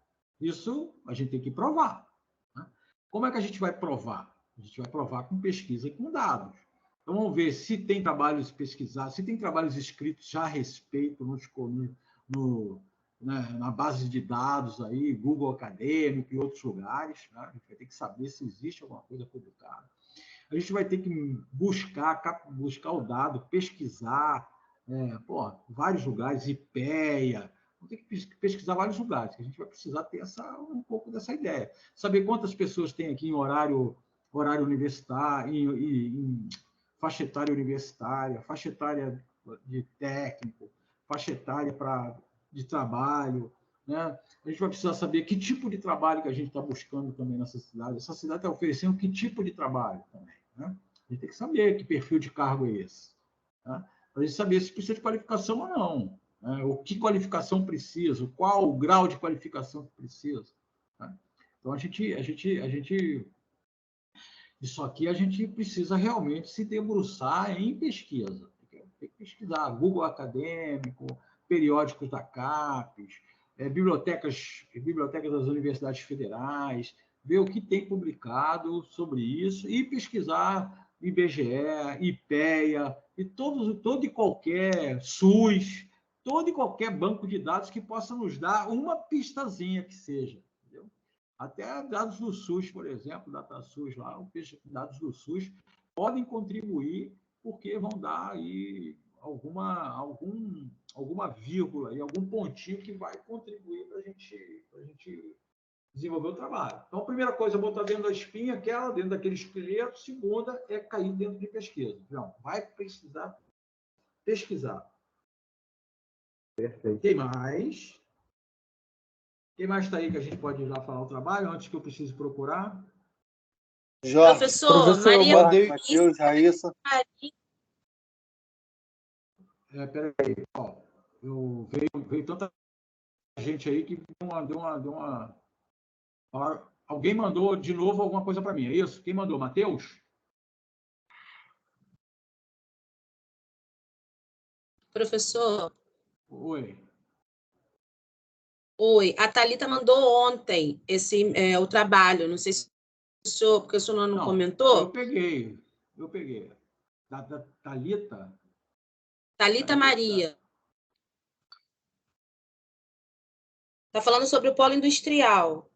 Isso a gente tem que provar. Né? Como é que a gente vai provar? A gente vai provar com pesquisa e com dados. Então, vamos ver se tem trabalhos pesquisados, se tem trabalhos escritos já a respeito na base de dados aí, Google Acadêmico e outros lugares, né? A gente vai ter que saber se existe alguma coisa publicada. A gente vai ter que buscar o dado, pesquisar, vários lugares, IPEA, vamos ter que pesquisar vários lugares, que a gente vai precisar ter um pouco dessa ideia. Saber quantas pessoas tem aqui em horário universitário, em faixa etária universitária, faixa etária de técnico, faixa etária de trabalho, né? A gente vai precisar saber que tipo de trabalho que a gente está buscando também nessa cidade. Essa cidade está oferecendo que tipo de trabalho também, né? A gente tem que saber que perfil de cargo é esse, né? Para a gente saber se precisa de qualificação ou não, né? O que qualificação precisa, qual o grau de qualificação que precisa, né? Então, isso aqui a gente precisa realmente se debruçar em pesquisa. Tem que pesquisar Google Acadêmico, periódicos da CAPES, bibliotecas das universidades federais, ver o que tem publicado sobre isso e pesquisar IBGE, IPEA, e todo e qualquer SUS, todo e qualquer banco de dados que possa nos dar uma pistazinha que seja. Entendeu? Até dados do SUS, por exemplo, DataSUS, lá, dados do SUS podem contribuir porque vão dar aí alguma vírgula e algum pontinho que vai contribuir para a gente desenvolver o trabalho. Então, a primeira coisa é botar dentro da espinha, dentro daquele esqueleto. Segunda é cair dentro de pesquisa. Então, vai precisar pesquisar. Perfeito. Quem mais? Quem mais está aí que a gente pode já falar o trabalho antes que eu precise procurar? Jorge. Professor, Maria eu mandei Matheus, Raíssa. Peraí, ó, veio tanta gente aí que deu uma... Alguém mandou de novo alguma coisa para mim, é isso? Quem mandou? Matheus? Professor. Oi. Oi, a Thalita mandou ontem o trabalho, não sei se porque o senhor não comentou. Eu peguei. Da Thalita? Thalita Maria. Está falando sobre o polo industrial.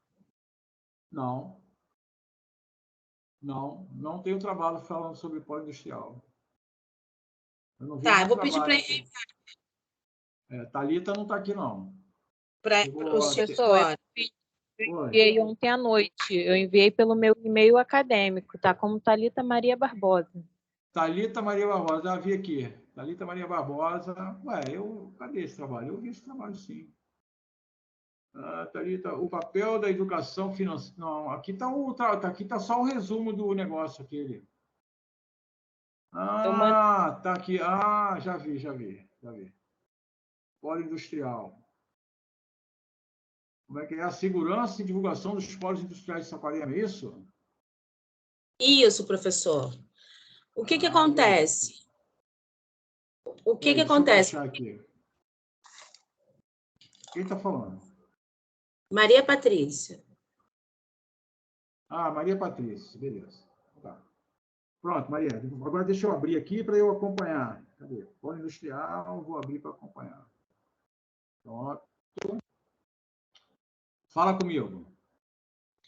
Não tenho trabalho falando sobre polo industrial. Eu vou pedir para ele. Thalita não está aqui, não. Professor, eu enviei ontem à noite. Eu enviei pelo meu e-mail acadêmico, tá? Como Thalita Maria Barbosa. Thalita Maria Barbosa, vi aqui. Thalita Maria Barbosa. Cadê esse trabalho? Eu vi esse trabalho, sim. Thalita, o papel da educação financeira. Não, aqui está só o resumo do negócio aquele. Tá aqui. Já vi. Polo industrial. Como é que é? A segurança e divulgação dos polos industriais de Saquarema, é isso? Isso, professor. O que acontece? O que acontece? Aqui. Quem está falando? Maria Patrícia. Maria Patrícia, beleza. Tá. Pronto, Maria. Agora deixa eu abrir aqui para eu acompanhar. Cadê? Polo industrial, vou abrir para acompanhar. Pronto. Fala comigo.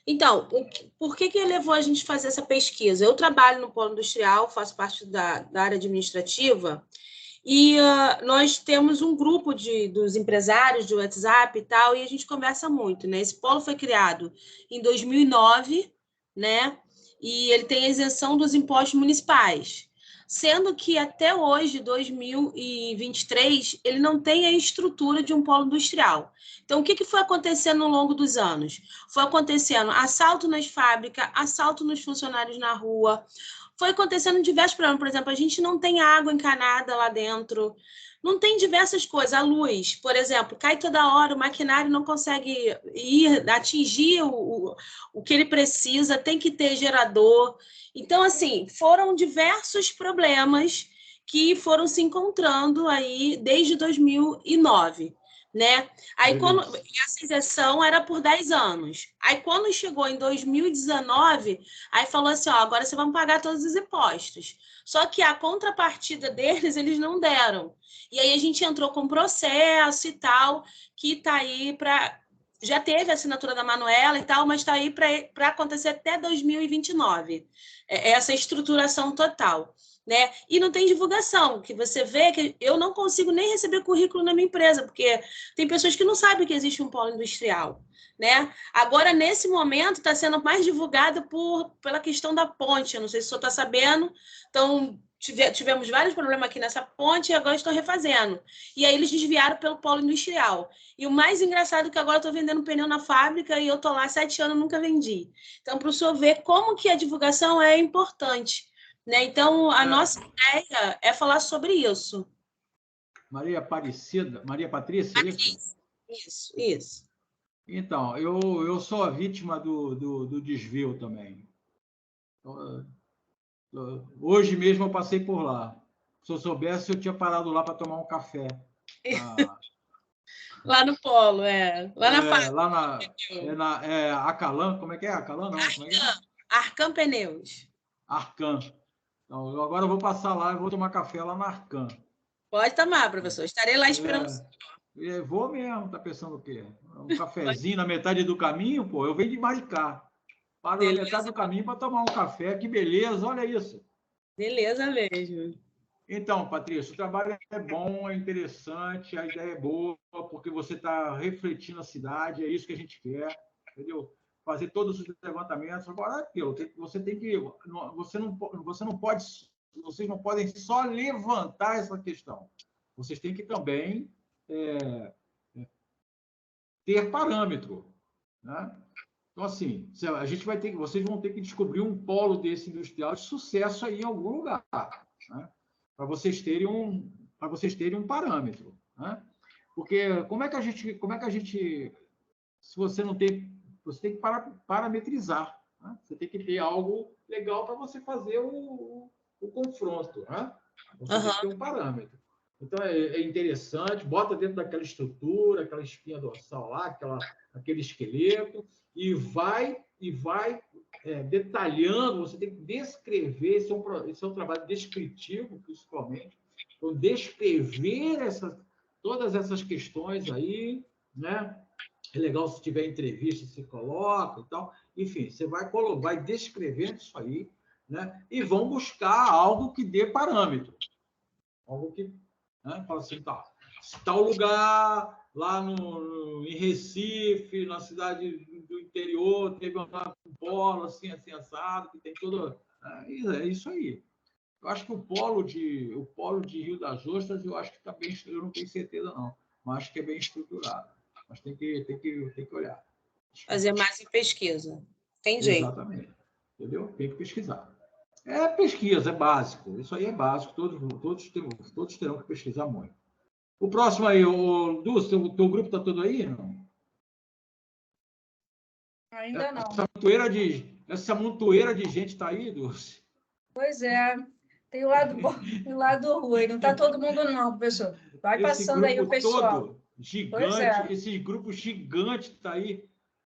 Então, por que levou a gente a fazer essa pesquisa? Eu trabalho no polo industrial, faço parte da área administrativa, e nós temos um grupo dos empresários de WhatsApp e tal, e a gente conversa muito, né? Esse polo foi criado em 2009, né? E ele tem a isenção dos impostos municipais, sendo que até hoje, 2023, ele não tem a estrutura de um polo industrial. Então, o que foi acontecendo ao longo dos anos? Foi acontecendo assalto nas fábricas, assalto nos funcionários na rua, foi acontecendo diversos problemas. Por exemplo, a gente não tem água encanada lá dentro, não tem diversas coisas. A luz, por exemplo, cai toda hora, o maquinário não consegue atingir o que ele precisa, tem que ter gerador. Então, assim, foram diversos problemas que foram se encontrando aí desde 2009, né? Aí, essa isenção era por 10 anos. Aí, quando chegou em 2019, aí falou assim, agora vocês vão pagar todos os impostos. Só que a contrapartida deles, eles não deram. E aí, a gente entrou com processo e tal, que está aí para... Já teve a assinatura da Manuela e tal, mas está aí para acontecer até 2029. Essa estruturação total, né? E não tem divulgação, que você vê que eu não consigo nem receber currículo na minha empresa, porque tem pessoas que não sabem que existe um polo industrial, né? Agora, nesse momento, está sendo mais divulgado pela questão da ponte. Eu não sei se o senhor está sabendo. Então, tivemos vários problemas aqui nessa ponte e agora estão refazendo. E aí eles desviaram pelo polo industrial. E o mais engraçado é que agora eu estou vendendo pneu na fábrica e eu estou lá 7 anos e nunca vendi. Então, para o senhor ver como que a divulgação é importante, né? Então, a nossa ideia é falar sobre isso. Maria Patrícia, isso? Isso. Então, eu sou a vítima do desvio também. Hoje mesmo eu passei por lá. Se eu soubesse, eu tinha parado lá para tomar um café. Lá no polo, lá na fábrica. Lá na Acalan, como é que é? Acalan, não. Como é que é? Arcan Pneus. Arcan. Então, agora eu vou passar lá e vou tomar café lá na Arcan. Pode tomar, professor. Estarei lá esperando. Vou mesmo, tá pensando o quê? Um cafezinho na metade do caminho, pô, eu venho de Maricá. Paro na metade do caminho para tomar um café, que beleza, olha isso. Beleza mesmo. Então, Patrícia, o trabalho é bom, é interessante, a ideia é boa, porque você está refletindo a cidade, é isso que a gente quer, entendeu? Fazer todos os levantamentos. Agora, vocês não podem só levantar essa questão. Vocês têm que também ter parâmetro, né? Então, assim, vocês vão ter que descobrir um polo desse industrial de sucesso aí em algum lugar, né? Para vocês terem um parâmetro, né? Porque como é que a gente, se você não tem, você tem que parametrizar, né? Você tem que ter algo legal para você fazer o confronto, né? Você tem que ter um parâmetro. Então, é interessante, bota dentro daquela estrutura, aquela espinha dorsal lá, aquele esqueleto, e vai detalhando, você tem que descrever, esse é um trabalho descritivo, principalmente, então, descrever todas essas questões aí, né? É legal se tiver entrevista, se coloca e tal. Enfim, você vai descrevendo isso aí, né? E vão buscar algo que dê parâmetro. Algo que, né? Fala assim, tá, tal lugar, lá em Recife, na cidade do interior, teve um polo assim, assado, que tem todo... É isso aí. Eu acho que o polo de Rio das Ostras, eu acho que está bem, eu não tenho certeza não, mas acho que é bem estruturado. Mas tem que olhar. Fazer mais em pesquisa. Tem jeito. Exatamente. Entendeu? Tem que pesquisar. É pesquisa, é básico. Isso aí é básico. Todos terão que pesquisar muito. O próximo aí, o Dulce, o teu grupo está todo aí? Não? Ainda não. Essa montoeira de gente está aí, Dulce? Pois é. Tem o lado bom e o lado ruim. Não está todo mundo, não, professor. Vai passando aí o pessoal. Todo gigante, esse grupo gigante está aí.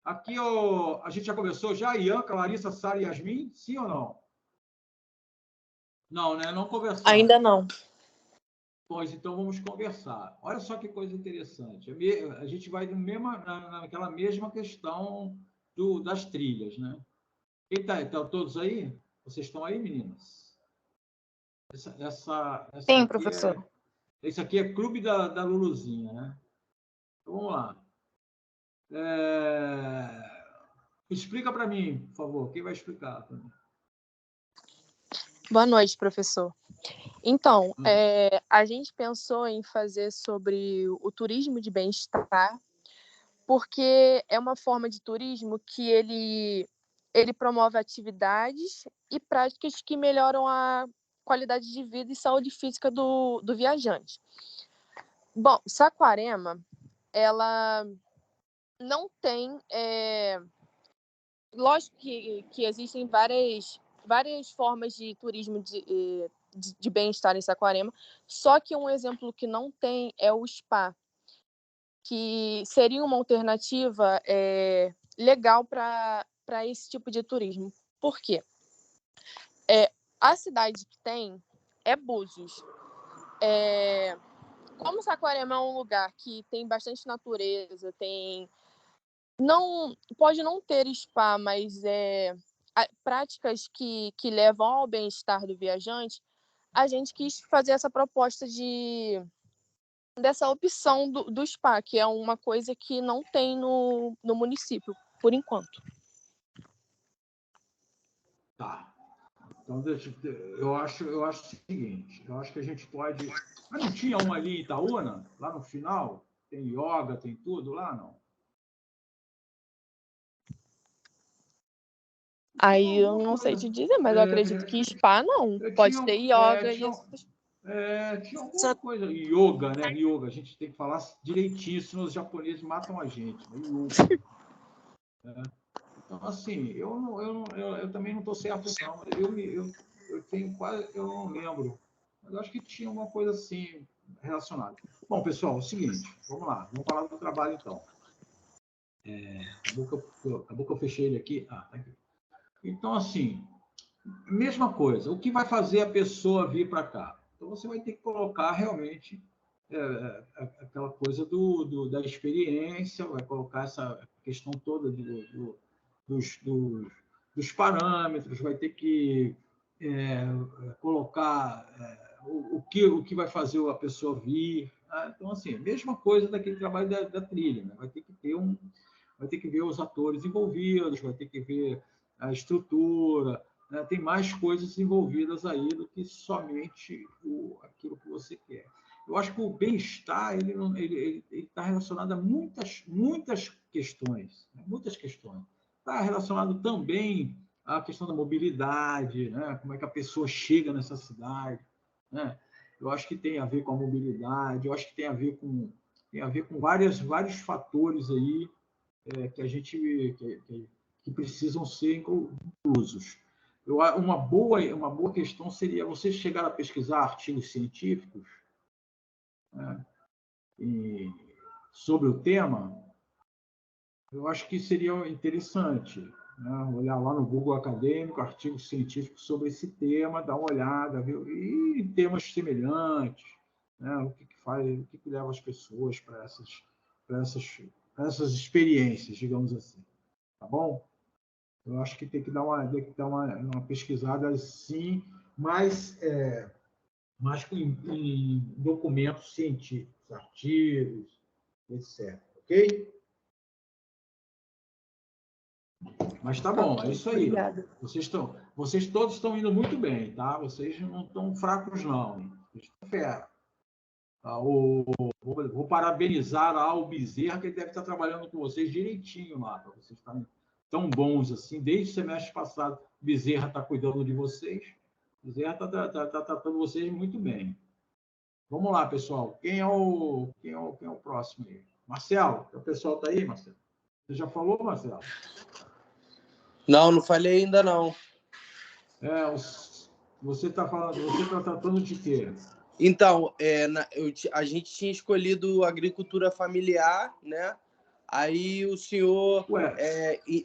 Aqui, a gente já conversou já? Ianca, Larissa, Sara e Yasmin? Sim ou não? Não, né? Não conversamos. Ainda não. Pois, então vamos conversar. Olha só que coisa interessante. A gente vai naquela mesma questão das trilhas, né? Quem está? Estão todos aí? Vocês estão aí, meninas? Sim, professor. Esse aqui é Clube da Luluzinha, né? Então, vamos lá. Explica para mim, por favor. Quem vai explicar para mim? Boa noite, professor. Então, a gente pensou em fazer sobre o turismo de bem-estar, porque é uma forma de turismo que ele promove atividades e práticas que melhoram a qualidade de vida e saúde física do viajante. Bom, Saquarema, ela não tem... Lógico que existem várias formas de turismo de bem-estar em Saquarema, só que um exemplo que não tem é o spa, que seria uma alternativa legal para esse tipo de turismo. Por quê? A cidade que tem é Búzios. Como Saquarema é um lugar que tem bastante natureza, pode não ter spa, mas práticas que levam ao bem-estar do viajante, a gente quis fazer essa proposta dessa opção do spa, que é uma coisa que não tem no município, por enquanto. Tá. Então, eu acho o seguinte, eu acho que a gente pode... Mas não tinha uma ali em Itaúna, lá no final? Tem yoga, tem tudo lá, não? Aí eu não sei te dizer, mas eu acredito que spa não. Pode ter yoga e essas... Tinha alguma coisa. Yoga, né? Yoga. A gente tem que falar direitinho, senão os japoneses matam a gente. Né? Yoga. Então, assim, eu também não estou certo, não. Eu tenho quase. Eu não lembro. Mas eu acho que tinha uma coisa assim relacionada. Bom, pessoal, é o seguinte. Vamos lá. Vamos falar do trabalho, então. Acabou que eu fechei ele aqui. Tá aqui. Então, assim, mesma coisa. O que vai fazer a pessoa vir para cá? Então, você vai ter que colocar realmente aquela coisa da experiência, vai colocar essa questão toda dos parâmetros, vai ter que colocar o que vai fazer a pessoa vir. Tá? Então, assim, mesma coisa daquele trabalho da trilha. Né? Vai ter que ver os atores envolvidos, vai ter que ver a estrutura, né? Tem mais coisas envolvidas aí do que somente aquilo que você quer. Eu acho que o bem-estar ele está relacionado a muitas questões, né? Muitas questões. Está relacionado também à questão da mobilidade, né? Como é que a pessoa chega nessa cidade, né? Eu acho que tem a ver com a mobilidade, eu acho que tem a ver com vários fatores aí que a gente que precisam ser inclusos. Uma boa questão seria você chegar a pesquisar artigos científicos, né, sobre o tema. Eu acho que seria interessante, né, olhar lá no Google Acadêmico, artigos científicos sobre esse tema, dar uma olhada, ver, e temas semelhantes, né, o que faz, o que leva as pessoas para essas experiências, digamos assim. Tá bom? Eu acho que tem que dar uma pesquisada assim, mais em documentos científicos, artigos, etc. Ok? Mas tá bom, é isso aí. Obrigada. Vocês todos estão indo muito bem, tá? Vocês não estão fracos, não. Vocês estão fera. Tá? Vou parabenizar o Bezerra, que ele deve estar trabalhando com vocês direitinho lá, para vocês estarem tão bons assim. Desde o semestre passado, o Bezerra está cuidando de vocês. O Bezerra está tratando vocês muito bem. Vamos lá, pessoal. Quem é o próximo aí? Marcelo, o pessoal está aí, Marcelo? Você já falou, Marcelo? Não falei ainda, não. Você está tratando de quê? Então, a gente tinha escolhido agricultura familiar, né? Aí o senhor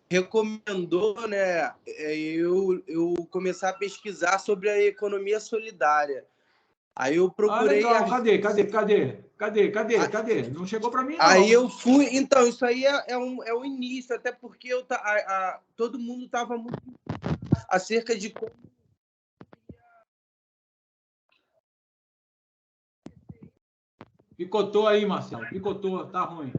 recomendou, né, eu começar a pesquisar sobre a economia solidária. Aí eu procurei... legal. Cadê? Não chegou para mim, não. Aí eu fui... Então, isso aí é o início, até porque todo mundo estava muito acerca de como... Picotou aí, Marcelo. Picotou, tá ruim.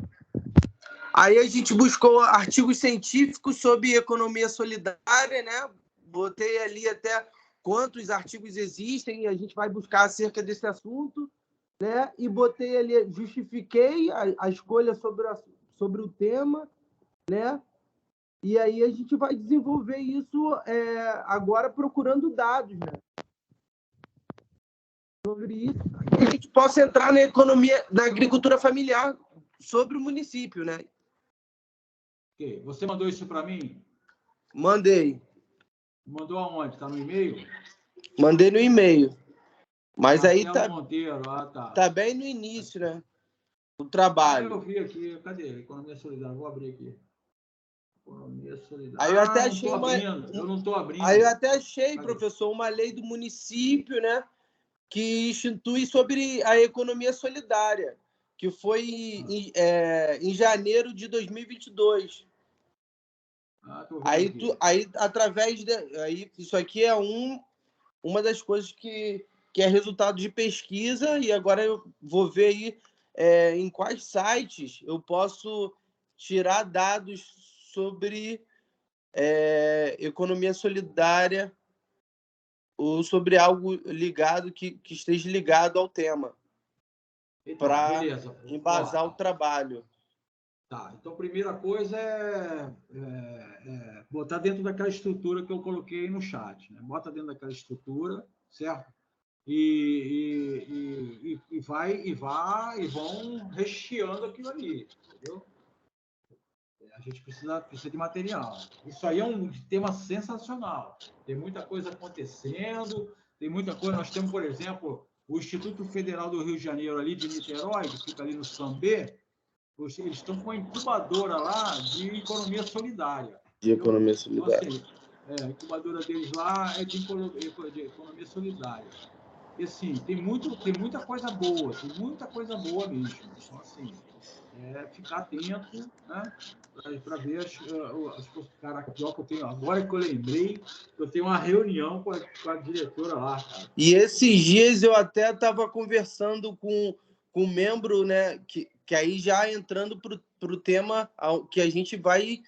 Aí a gente buscou artigos científicos sobre economia solidária, né? Botei ali até quantos artigos existem e a gente vai buscar acerca desse assunto, né? E botei ali, justifiquei a escolha sobre o tema, né? E aí a gente vai desenvolver isso agora procurando dados, né? Sobre isso, que a gente possa entrar na economia, na agricultura familiar sobre o município, né? Okay. Você mandou isso para mim? Mandei. Mandou aonde? Está no e-mail? Mandei no e-mail. Mas Marcelo aí tá, Monteiro, tá bem no início, né? O trabalho. Eu vi aqui. Cadê? Economia solidária. Vou abrir aqui. Economia solidária. Aí eu até achei eu não estou abrindo. Aí eu até achei, Cadê? Professor, uma lei do município, né? Que institui sobre a economia solidária, que foi em janeiro de 2022. Aí através aí isso aqui é uma das coisas que é resultado de pesquisa, e agora eu vou ver aí em quais sites eu posso tirar dados sobre economia solidária ou sobre algo ligado que esteja ligado ao tema, para embasar o trabalho. Tá, então a primeira coisa é botar dentro daquela estrutura que eu coloquei no chat, né? Bota dentro daquela estrutura, certo? e vão recheando aquilo ali, entendeu? A gente precisa de material. Isso aí é um tema sensacional. Tem muita coisa acontecendo, tem muita coisa. Nós temos, por exemplo, o Instituto Federal do Rio de Janeiro, ali de Niterói, que fica ali no Sambê, eles estão com uma incubadora lá de economia solidária. De economia solidária. Então, assim, a incubadora deles lá é de economia solidária. E, assim, tem muita coisa boa mesmo. Então, assim, ficar atento, né? Para ver as cara, que eu tenho agora que eu lembrei, eu tenho uma reunião com a diretora lá, cara. E esses dias eu até estava conversando com um membro, né, que aí já entrando para o tema que a gente vai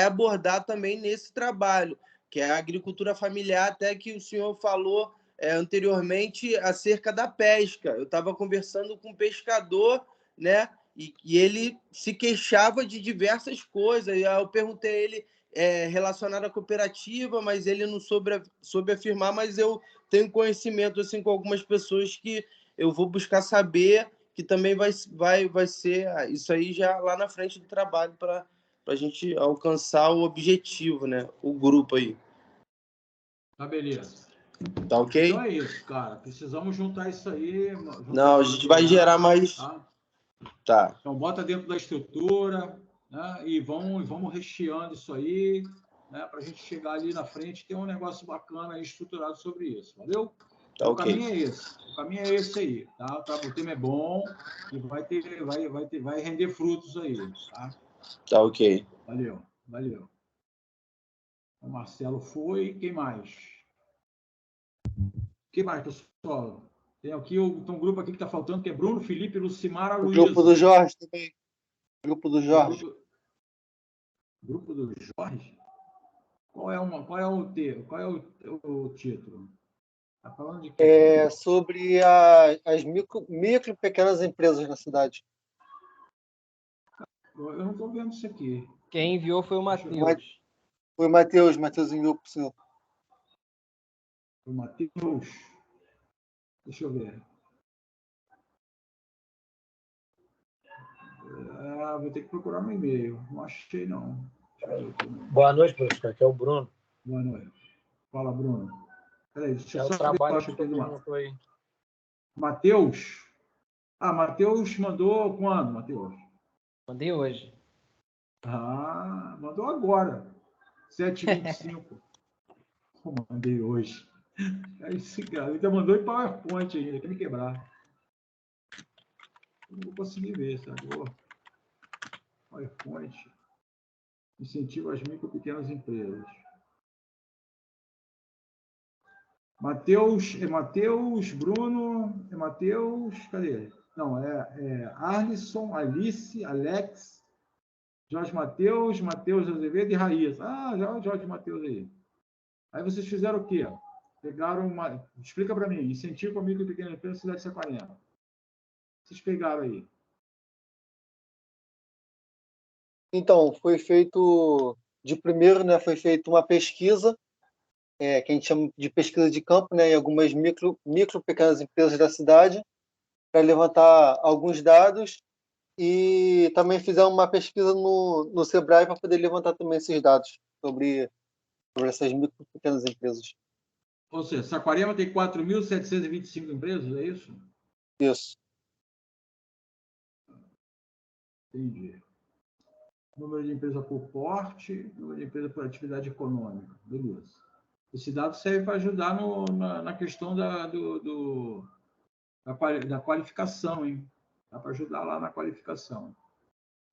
abordar também nesse trabalho, que é a agricultura familiar, até que o senhor falou anteriormente acerca da pesca. Eu estava conversando com um pescador, né, e ele se queixava de diversas coisas. E eu perguntei a ele relacionado à cooperativa, mas ele não soube afirmar, mas eu tenho conhecimento assim, com algumas pessoas que eu vou buscar saber, que também vai ser isso aí já lá na frente do trabalho para a gente alcançar o objetivo, né? O grupo aí. Tá, beleza. Tá ok? Então é isso, cara. Precisamos juntar isso aí. Não, a gente vai gerar mais... Tá. Então, bota dentro da estrutura, né? E vamos recheando isso aí, né? Para a gente chegar ali na frente e ter um negócio bacana estruturado sobre isso. Valeu? Tá, o caminho é esse. O caminho é esse aí, tá? O tema é bom e vai render frutos aí, tá? Tá, ok. Valeu. O Marcelo foi. Quem mais? Pessoal? Tem aqui um grupo aqui que está faltando, que é Bruno, Felipe, Lucimara, Luiz. O grupo do Jorge também. Grupo do Jorge. Grupo do Jorge? Qual é o título? Está falando de quê? É sobre as micro e pequenas empresas na cidade. Eu não estou vendo isso aqui. Quem enviou foi o Matheus. Foi o Matheus enviou para o senhor. O Matheus. Deixa eu ver. Vou ter que procurar no e-mail. Não achei, não. Boa noite, professor. Aqui é o Bruno. Boa noite. Fala, Bruno. Peraí, deixa eu só trabalho ver aqui do aí. Matheus? Matheus mandou quando, Matheus? Mandei hoje. Mandou agora. 7h25. Mandei hoje. Esse cara ainda mandou em PowerPoint ainda, quer me quebrar. Eu não vou conseguir ver, sabe? PowerPoint. Incentivo às micro e pequenas empresas. Matheus, Bruno, Matheus, cadê? Não, Arlisson, Alice, Alex, Jorge Matheus Azevedo e Raíssa. Já o Jorge Matheus aí. Aí vocês fizeram o quê? Pegaram uma... Explica para mim. Incentivo para micro e pequena empresa, cidade de Saquarema. Vocês pegaram aí. Então, foi feito... De primeiro, né, foi feita uma pesquisa, que a gente chama de pesquisa de campo, né, em algumas micro pequenas empresas da cidade, para levantar alguns dados, e também fizemos uma pesquisa no Sebrae para poder levantar também esses dados sobre essas micro pequenas empresas. Ou seja, Saquarema tem 4.725 empresas, é isso? Isso. Entendi. Número de empresa por porte, número de empresa por atividade econômica. Beleza. Esse dado serve para ajudar na questão da qualificação, hein? Dá para ajudar lá na qualificação.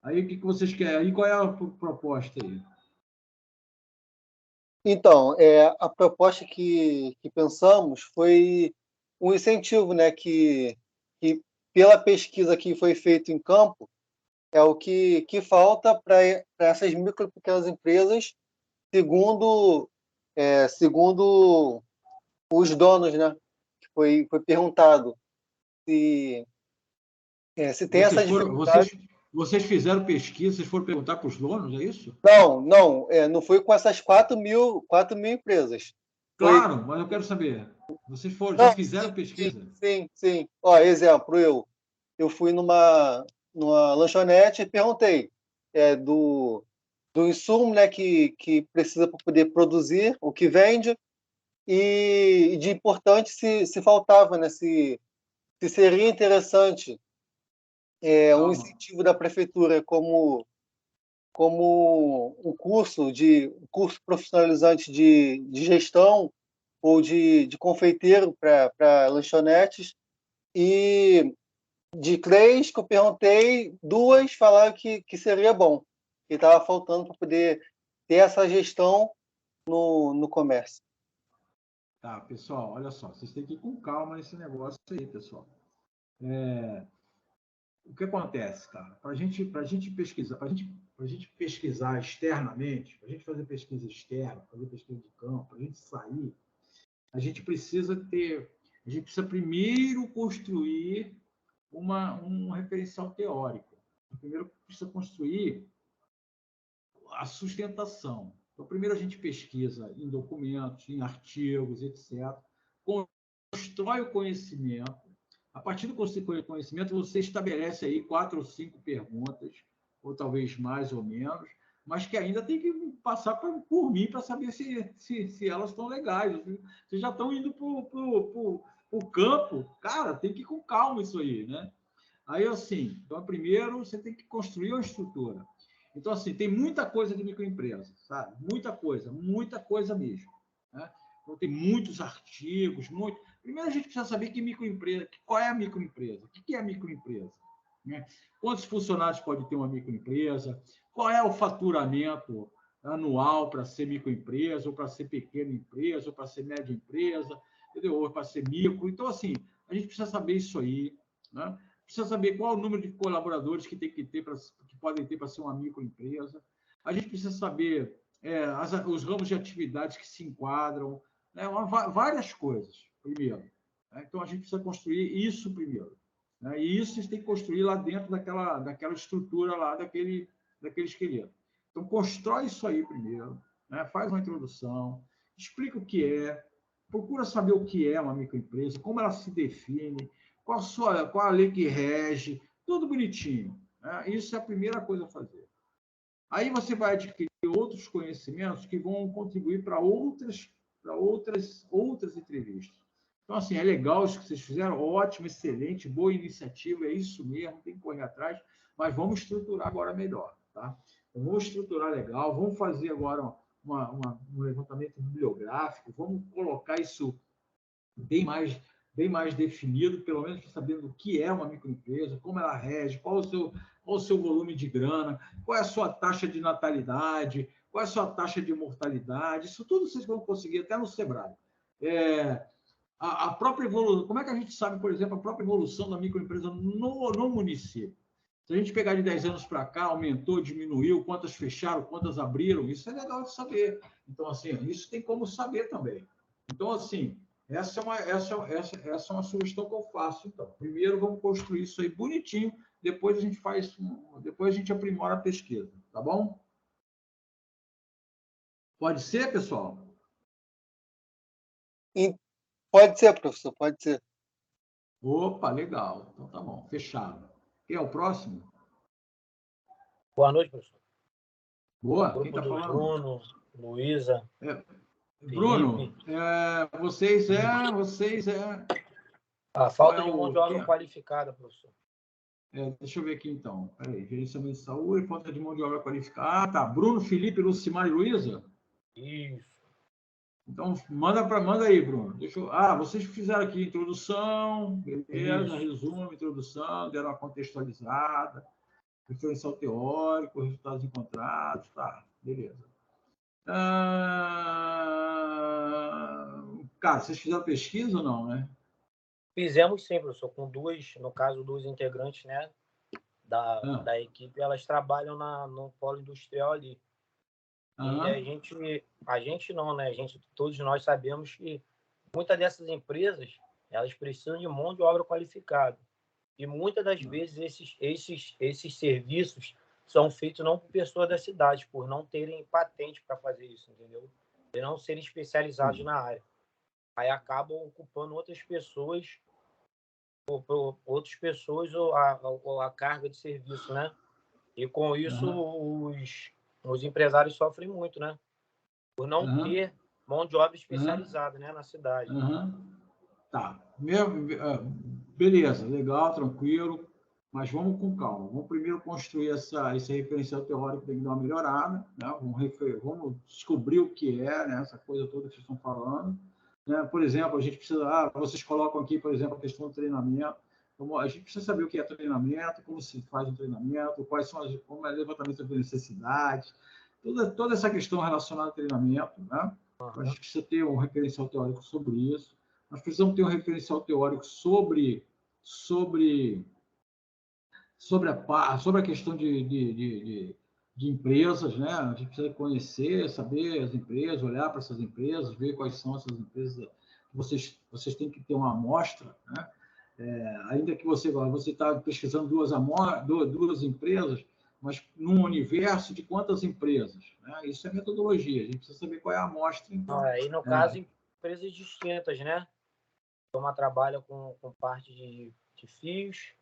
Aí, o que vocês querem? Aí, qual é a proposta aí? Então, a proposta que pensamos foi um incentivo, né, que pela pesquisa que foi feita em campo, é o que falta para essas micro e pequenas empresas, segundo os donos, né? Foi perguntado se tem essa dificuldade. Vocês fizeram pesquisa, vocês foram perguntar para os donos, é isso? Não foi com essas 4 mil empresas. Claro, mas eu quero saber. Vocês já Não, fizeram pesquisa? Sim. Ó, exemplo, eu fui numa lanchonete e perguntei do insumo, né, que precisa para poder produzir, o que vende, e de importante se faltava, né, se seria interessante um incentivo da prefeitura como um curso profissionalizante de gestão ou de confeiteiro para lanchonetes, e de 3 que eu perguntei, 2 falaram que seria bom, que estava faltando para poder ter essa gestão no comércio. Tá, pessoal, olha só, vocês têm que ir com calma nesse negócio aí, pessoal. O que acontece, cara? Para a gente pesquisar externamente, para a gente fazer pesquisa externa, fazer pesquisa de campo, para a gente sair, a gente precisa primeiro construir um referencial teórico. Primeiro precisa construir a sustentação. Então, primeiro a gente pesquisa em documentos, em artigos, etc. Constrói o conhecimento. A partir do conhecimento, você estabelece aí 4 ou 5 perguntas, ou talvez mais ou menos, mas que ainda tem que passar por mim para saber se elas estão legais. Vocês já estão indo para o campo. Cara, tem que ir com calma isso aí, né? Aí, assim, então, primeiro você tem que construir uma estrutura. Então, assim, tem muita coisa de microempresa, sabe? Muita coisa mesmo, né? Então, tem muitos artigos, Primeiro, a gente precisa saber qual é a microempresa. O que é a microempresa? Né? Quantos funcionários pode ter uma microempresa? Qual é o faturamento anual para ser microempresa, ou para ser pequena empresa, ou para ser média empresa, entendeu? Ou para ser micro. Então, assim, a gente precisa saber isso aí, né? Precisa saber qual é o número de colaboradores que tem que ter que podem ter para ser uma microempresa. A gente precisa saber os ramos de atividades que se enquadram, né? Várias coisas, primeiro. Né? Então, a gente precisa construir isso primeiro. Né? E isso tem que construir lá dentro daquela estrutura lá, daquele esqueleto. Então, constrói isso aí primeiro, né? Faz uma introdução, explica o que é, procura saber o que é uma microempresa, como ela se define, qual a lei que rege, tudo bonitinho. Né? Isso é a primeira coisa a fazer. Aí você vai adquirir outros conhecimentos que vão contribuir para outras entrevistas. Então, assim, é legal isso que vocês fizeram, ótimo, excelente, boa iniciativa, é isso mesmo, tem que correr atrás, mas vamos estruturar agora melhor, tá? Então, vamos estruturar legal, vamos fazer agora um levantamento bibliográfico, vamos colocar isso bem mais definido, pelo menos sabendo o que é uma microempresa, como ela rege, qual o seu volume de grana, qual é a sua taxa de natalidade, qual é a sua taxa de mortalidade, isso tudo vocês vão conseguir até no Sebrae. A própria evolução, como é que a gente sabe, por exemplo, a própria evolução da microempresa no município? Se a gente pegar de 10 anos para cá, aumentou, diminuiu, quantas fecharam, quantas abriram, isso é legal de saber. Então, assim, isso tem como saber também. Então, assim, essa é uma sugestão que eu faço. Então, primeiro vamos construir isso aí bonitinho, depois a gente aprimora a pesquisa, tá bom? Pode ser, pessoal? Pode ser, professor, pode ser. Opa, legal. Então tá bom, fechado. Quem é o próximo? Boa noite, professor. Boa, quem está falando? Bruno, Luísa. Bruno, vocês A falta de mão de obra qualificada, professor. Deixa eu ver aqui, então. Peraí, gerenciamento de saúde, falta de mão de obra qualificada. Ah, tá. Bruno, Felipe, Lucimar e Luísa? Isso. Então, manda aí, Bruno. Vocês fizeram aqui introdução, beleza, resumo, introdução, deram uma contextualizada, referencial teórico, resultados encontrados, tá, beleza. Cara, vocês fizeram pesquisa ou não, né? Fizemos sim, professor, com duas integrantes, né, da equipe, elas trabalham no polo industrial ali. E todos nós sabemos que muitas dessas empresas, elas precisam de mão de obra qualificada. E muitas das vezes esses serviços são feitos não por pessoas da cidade, por não terem patente para fazer isso, entendeu? E não serem especializados na área. aí acabam ocupando outras pessoas a carga de serviço, né? E com isso os empresários sofrem muito, né? Por não ter mão de obra especializada, né, na cidade. Tá. Beleza, legal, tranquilo, mas vamos com calma. Vamos primeiro construir esse referencial teórico, tem que dar uma melhorada, né? Vamos descobrir o que é, né, essa coisa toda que vocês estão falando. Né? Por exemplo, a gente precisa... vocês colocam aqui, por exemplo, a questão do treinamento. A gente precisa saber o que é treinamento, como se faz um treinamento, como é o levantamento de necessidades, toda essa questão relacionada ao treinamento, né? A gente precisa ter um referencial teórico sobre isso. Nós precisamos ter um referencial teórico sobre a questão de empresas, né? A gente precisa conhecer, saber as empresas, olhar para essas empresas, ver quais são essas empresas. Vocês têm que ter uma amostra, né? Ainda que você está pesquisando duas empresas, mas num universo de quantas empresas? Né? Isso é metodologia, a gente precisa saber qual é a amostra. Então. E no caso, empresas distintas, né? Uma trabalha com parte de fios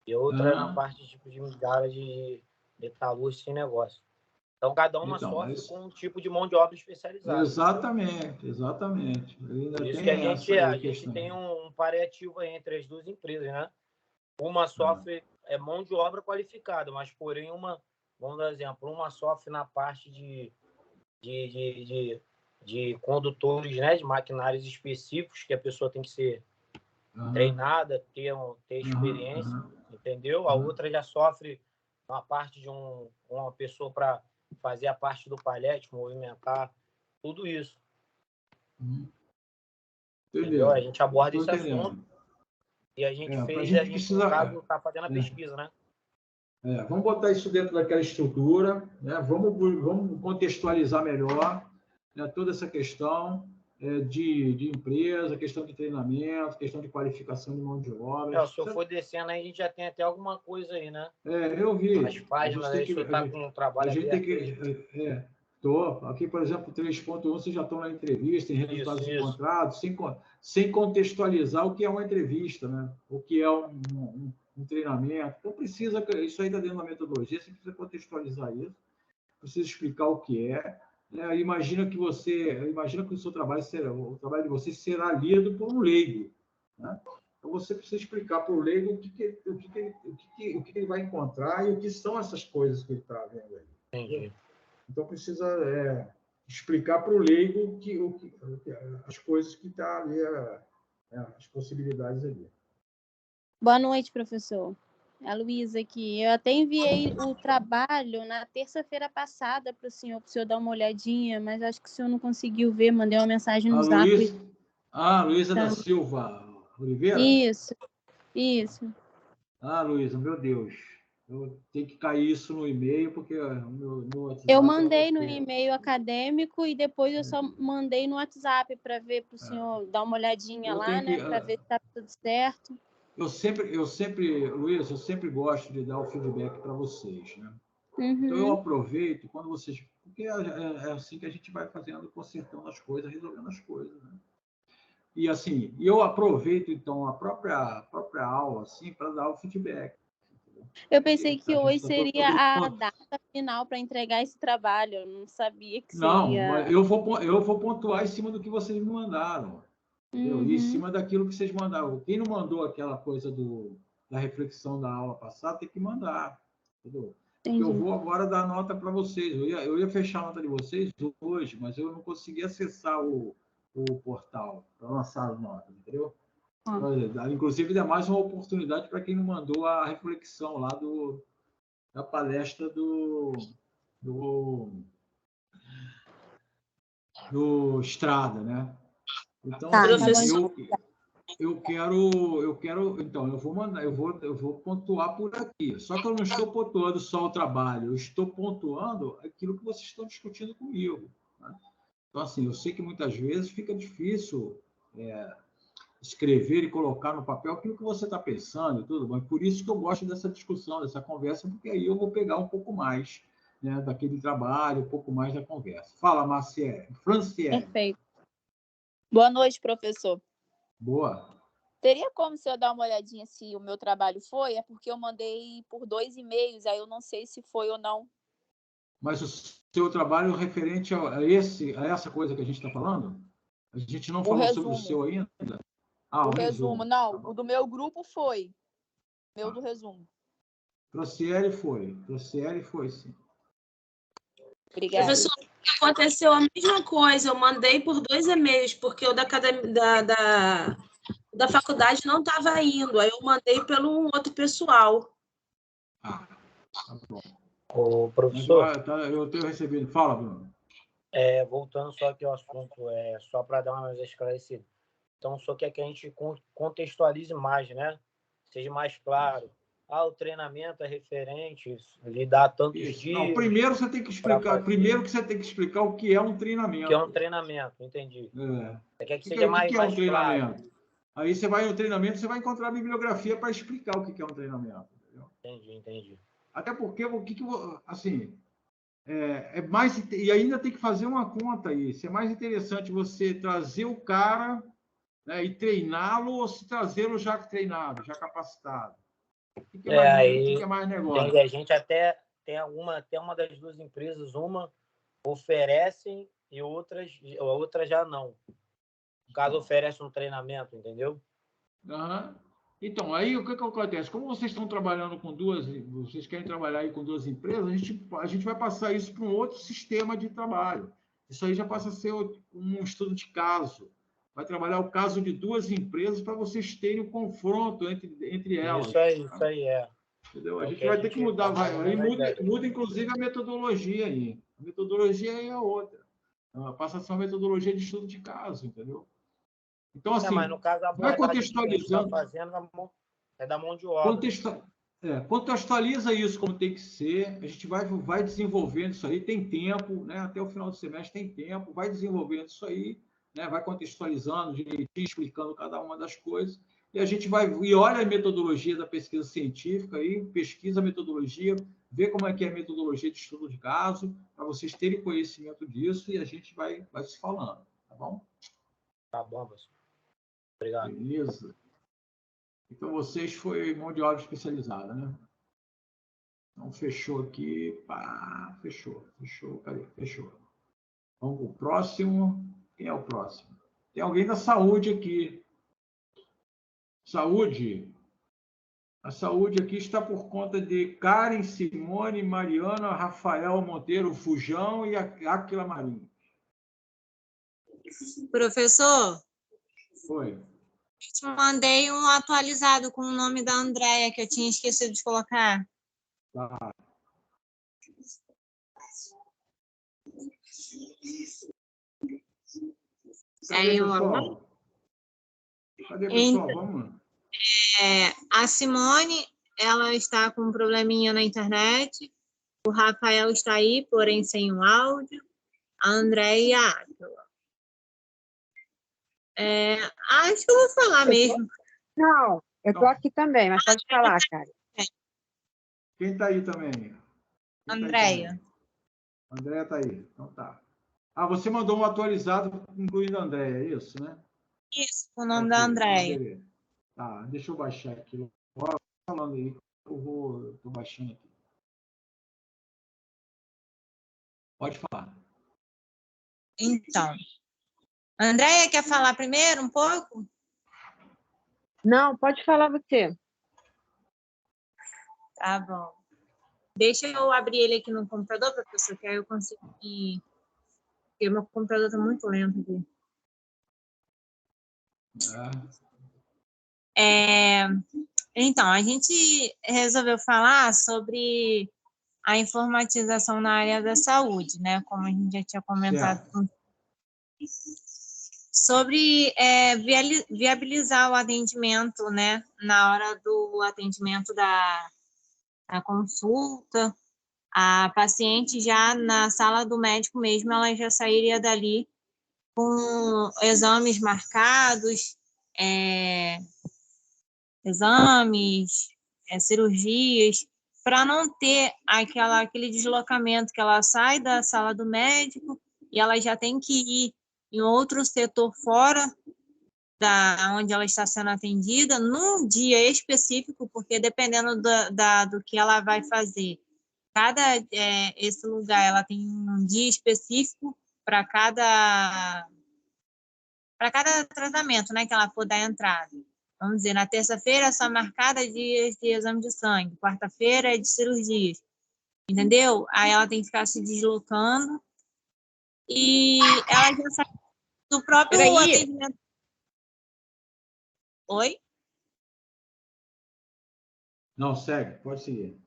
e outra na parte de migalha de metalúrgica e negócio. Então, cada uma sofre com um tipo de mão de obra especializada. Exatamente. Por isso que a gente tem um paliativo entre as duas empresas, né? Uma sofre mão de obra qualificada, mas, porém, vamos dar exemplo, uma sofre na parte de condutores, né? De maquinários específicos, que a pessoa tem que ser treinada, ter experiência, entendeu? A outra já sofre uma parte de uma pessoa para fazer a parte do palete, movimentar, tudo isso. Entendeu? A gente aborda esse assunto e a gente no caso, está fazendo a pesquisa, né? Vamos botar isso dentro daquela estrutura, né? Vamos contextualizar melhor, né, toda essa questão de empresa, questão de treinamento, questão de qualificação de mão de obra. Se eu for descendo aí, a gente já tem até alguma coisa aí, né? Eu vi. As páginas aí, você está com um trabalho aberto. Estou. Aqui, por exemplo, 3.1, vocês já estão na entrevista, em resultados encontrados, sem contextualizar o que é uma entrevista, né? O que é um treinamento. Então, isso aí está dentro da metodologia, você precisa contextualizar isso, precisa explicar o que é. Imagina que o seu trabalho o trabalho de vocês será lido por um leigo, né? Então, você precisa explicar para o leigo o que ele vai encontrar e o que são essas coisas que ele está vendo aí. Entendi. Então, precisa explicar para o leigo as coisas que estão ali, as possibilidades ali. Boa noite, professor. A Luísa aqui. Eu até enviei o trabalho na terça-feira passada para o senhor dar uma olhadinha, mas acho que o senhor não conseguiu ver. Mandei uma mensagem no Zap. Luísa da Silva Oliveira? Isso. Luísa, meu Deus. Eu tenho que cair isso no e-mail, porque no WhatsApp... Eu mandei no e-mail acadêmico e depois eu só mandei no WhatsApp para ver, para o senhor dar uma olhadinha lá, né? Para ver se está tudo certo. Luísa, eu sempre gosto de dar o feedback para vocês, né? Então, eu aproveito quando vocês... Porque é assim que a gente vai fazendo, consertando as coisas, resolvendo as coisas, né? E, assim, eu aproveito, então, a própria aula, assim, para dar o feedback. Eu pensei que hoje seria a data final para entregar esse trabalho. Eu não sabia que seria... Não, mas eu vou pontuar em cima do que vocês me mandaram. Entendeu? E em cima daquilo que vocês mandaram. Quem não mandou aquela coisa da reflexão da aula passada, tem que mandar. Entendeu? Eu vou agora dar nota para vocês. Eu ia fechar a nota de vocês hoje, mas eu não consegui acessar o portal para lançar as notas, entendeu? Inclusive, é mais uma oportunidade para quem não mandou a reflexão lá da palestra do Estrada, né? Então, eu quero, então, eu vou mandar, eu vou pontuar por aqui. Só que eu não estou pontuando só o trabalho, eu estou pontuando aquilo que vocês estão discutindo comigo, né? Então, assim, eu sei que muitas vezes fica difícil escrever e colocar no papel aquilo que você está pensando e tudo, mas por isso que eu gosto dessa discussão, dessa conversa, porque aí eu vou pegar um pouco mais, né, daquele trabalho, um pouco mais da conversa. Fala, Franciele. Perfeito. Boa noite, professor. Boa. Teria como o senhor dar uma olhadinha se o meu trabalho foi? É porque eu mandei por 2 e-mails, aí eu não sei se foi ou não. Mas o seu trabalho referente a essa coisa que a gente está falando? A gente não O falou sobre o resumo. seu ainda? Ah, O o resumo, resumo. não. Tá bom. O do meu grupo foi. Meu do resumo. Trouxere foi. Trouxere foi, sim. Obrigada. Professor, aconteceu a mesma coisa. Eu mandei por 2 e-mails, porque o da faculdade não estava indo. Aí eu mandei pelo outro pessoal. Tá bom. Ô, Mas, professor, eu tenho recebido. Fala, Bruno. voltando só aqui ao assunto, só para dar uma mais esclarecida. Então, só quer que a gente contextualize mais, né? Seja mais claro. O treinamento é referente, lhe dá tantos Isso. dias. Não, primeiro você tem que explicar. Primeiro que você tem que explicar o que é um treinamento. O que é um treinamento, entendi. É. Você quer que O seja mais que é um mais treinamento? claro. Aí você vai no treinamento, você vai encontrar a bibliografia para explicar o que é um treinamento. Entendeu? Entendi. Até porque assim, mais, e ainda tem que fazer uma conta aí. Se é mais interessante você trazer o cara, né, e treiná-lo ou se trazê-lo já treinado, já capacitado. O que é mais negócio? A gente até tem uma das duas empresas, uma oferecem e outra já não. No caso, oferece um treinamento, entendeu? Uhum. Então, aí o que acontece? Como vocês estão trabalhando com vocês querem trabalhar aí com 2 empresas, a gente vai passar isso para um outro sistema de trabalho. Isso aí já passa a ser um estudo de caso. Vai trabalhar o caso de 2 empresas para vocês terem um confronto entre elas. Isso aí é. Entendeu? A gente vai ter que mudar, aí muda inclusive a metodologia aí. A metodologia aí é outra. Passa a ser uma metodologia de estudo de caso, entendeu? Então, assim, mas no caso, a vai contextualizando. Que a gente está fazendo é da mão de obra. Contextualiza isso como tem que ser. A gente vai desenvolvendo isso aí. Tem tempo, né? Até o final do semestre tem tempo. Vai desenvolvendo isso aí, né? Vai contextualizando, direitinho, explicando cada uma das coisas. E a gente vai e olha a metodologia da pesquisa científica aí, pesquisa a metodologia, vê como é que é a metodologia de estudo de caso, para vocês terem conhecimento disso e a gente vai se falando, tá bom? Tá bom, professor. Obrigado. Beleza. Então, vocês foi mão de obra especializada, né? Então, fechou aqui. Pá, fechou. Cadê? Fechou. Vamos para o próximo. Quem é o próximo? Tem alguém da saúde aqui. Saúde. A saúde aqui está por conta de Karen, Simone, Mariana, Rafael Monteiro, Fujão e Áquila Marinho. Professor? Oi. Te mandei um atualizado com o nome da Andréia, que eu tinha esquecido de colocar. Tá. Cadê, pessoal? Cadê, pessoal? Vamos. A Simone, ela está com um probleminha na internet. O Rafael está aí, porém sem o áudio. A Andréia e a Áquila. Acho que eu vou falar mesmo. Não, eu estou aqui também, mas pode falar, cara. Quem está aí também? Andréia. Andréia está aí, então tá. Você mandou um atualizado incluindo a Andréia, é isso, né? Isso, com o nome da Andréia. Tá, deixa eu baixar aqui. Bora falando aí, tô baixando aqui. Pode falar. Então, Andréia, quer falar primeiro um pouco? Não, pode falar você. Tá bom. Deixa eu abrir ele aqui no computador, professor, que aí eu consigo ir. Porque meu computador está muito lento aqui. Então, a gente resolveu falar sobre a informatização na área da saúde, né? Como a gente já tinha comentado. Sobre viabilizar o atendimento, né? Na hora do atendimento da consulta, a paciente já na sala do médico mesmo, ela já sairia dali com exames marcados, cirurgias, para não ter aquele deslocamento que ela sai da sala do médico e ela já tem que ir em outro setor fora da onde ela está sendo atendida, num dia específico, porque dependendo do que ela vai fazer, esse lugar ela tem um dia específico para cada tratamento, né, que ela for dar entrada. Vamos dizer, na terça-feira é só marcada dias de exame de sangue, quarta-feira é de cirurgias, entendeu? Aí ela tem que ficar se deslocando e ela já sai do próprio atendimento. Oi? Não, segue, pode seguir.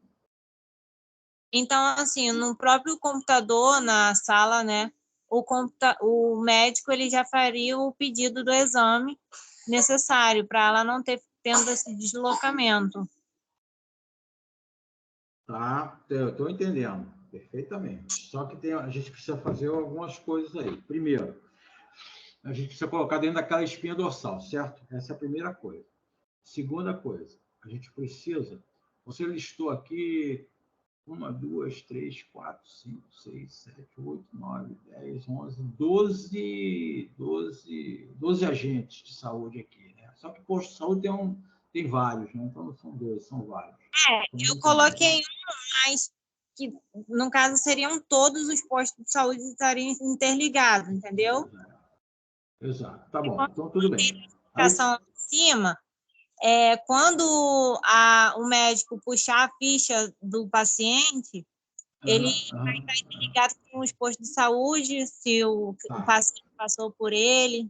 Então, assim, no próprio computador, na sala, né, o médico ele já faria o pedido do exame necessário para ela não tendo esse deslocamento. Tá, eu estou entendendo perfeitamente. Só que a gente precisa fazer algumas coisas aí. Primeiro, a gente precisa colocar dentro daquela espinha dorsal, certo? Essa é a primeira coisa. Segunda coisa, a gente precisa... Você listou aqui 1, 2, 3, 4, 5, 6, 7, 8, 9, 10, 11, 12 agentes de saúde aqui, né? Só que posto de saúde tem vários, né? Então não são 12, são vários. Eu coloquei mas que, no caso, seriam todos os postos de saúde estarem interligados, entendeu? Exato. Tá bom, então tudo bem. Aí... em cima, quando o médico puxar a ficha do paciente, ele vai estar interligado com os postos de saúde, se o paciente passou por ele.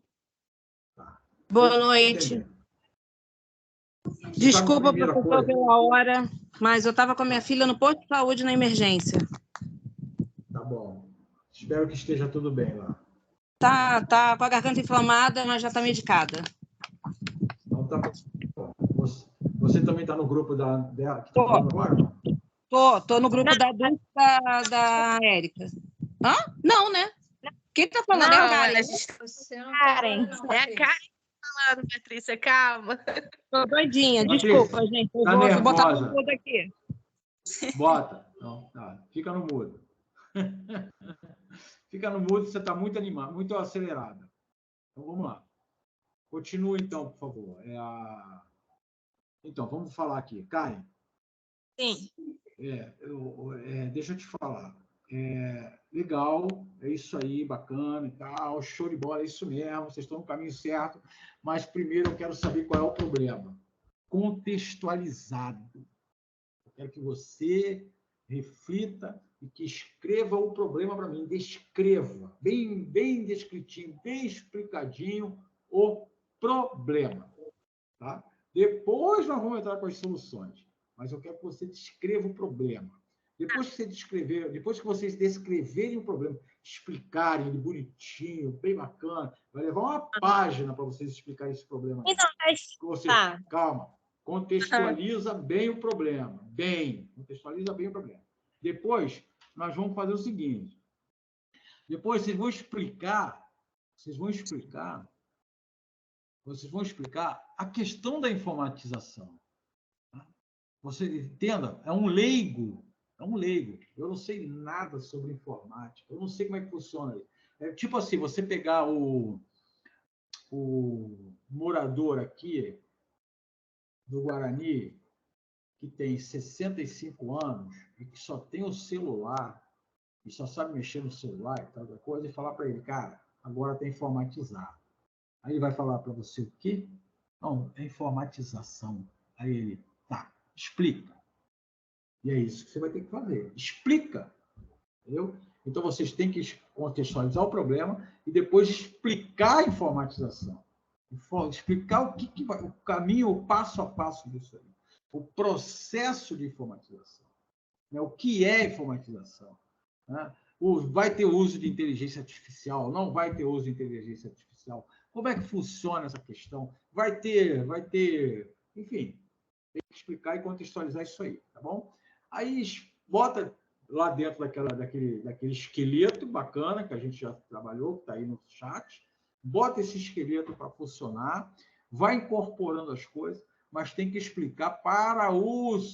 Boa noite. Desculpa, professor, pela hora, mas eu estava com a minha filha no posto de saúde na emergência. Tá bom. Espero que esteja tudo bem lá. Tá com a garganta inflamada, mas já está medicada. Então tá bom. Você também está no grupo dela que está falando agora? Tô no grupo da Érica. Hã? Não, né? Quem está falando? Não, é a Karen. Karen. É a Karen falando, Patrícia, calma. Tô doidinha, Patrícia, desculpa, gente. Eu tá vou botar nervosa. no mudo aqui. Bota. Não, tá. Fica no mudo. Fica no mudo, você está muito animado, muito acelerada. Então, vamos lá. Continua, então, por favor. Então, vamos falar aqui. Karen. Sim. Deixa eu te falar. Legal, é isso aí, bacana e tal, show de bola, é isso mesmo, vocês estão no caminho certo, mas primeiro eu quero saber qual é o problema. Contextualizado. Eu quero que você reflita e que escreva o problema para mim, descreva, bem descritinho, bem explicadinho o problema. Tá? Depois nós vamos entrar com as soluções, mas eu quero que você descreva o problema. Depois que vocês descreverem o problema, explicarem ele bonitinho, bem bacana, vai levar uma página para vocês explicarem esse problema. Calma, contextualiza bem o problema. Contextualiza bem o problema. Depois, nós vamos fazer o seguinte. Depois vocês vão explicar a questão da informatização. Você entenda, é um leigo. Eu não sei nada sobre informática. Eu não sei como é que funciona. É tipo assim, você pegar o morador aqui do Guarani, que tem 65 anos e que só tem o celular, e só sabe mexer no celular e tal coisa, e falar para ele, cara, agora tem informatizado. Aí ele vai falar para você o quê? Não, é informatização. Aí ele, tá, explica. E é isso que você vai ter que fazer. Explica. Entendeu? Então, vocês têm que contextualizar o problema e depois explicar a informatização. Explicar o caminho, o passo a passo disso aí. O processo de informatização. Né? O que é informatização? Né? Vai ter uso de inteligência artificial? Não vai ter uso de inteligência artificial? Como é que funciona essa questão? Vai ter... Enfim, tem que explicar e contextualizar isso aí, tá bom? Aí bota lá dentro daquele esqueleto bacana que a gente já trabalhou, que está aí no chat, bota esse esqueleto para funcionar, vai incorporando as coisas, mas tem que explicar para o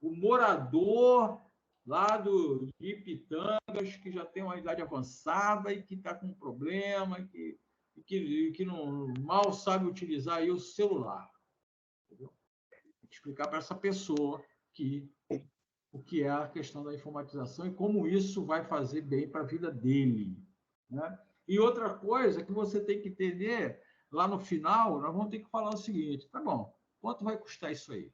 morador lá de Ipitangas, que já tem uma idade avançada e que está com problema, que não, mal sabe utilizar aí o celular. Entendeu? Tem que explicar para essa pessoa o que é a questão da informatização e como isso vai fazer bem para a vida dele. Né? E outra coisa que você tem que entender, lá no final, nós vamos ter que falar o seguinte, tá bom, quanto vai custar isso aí?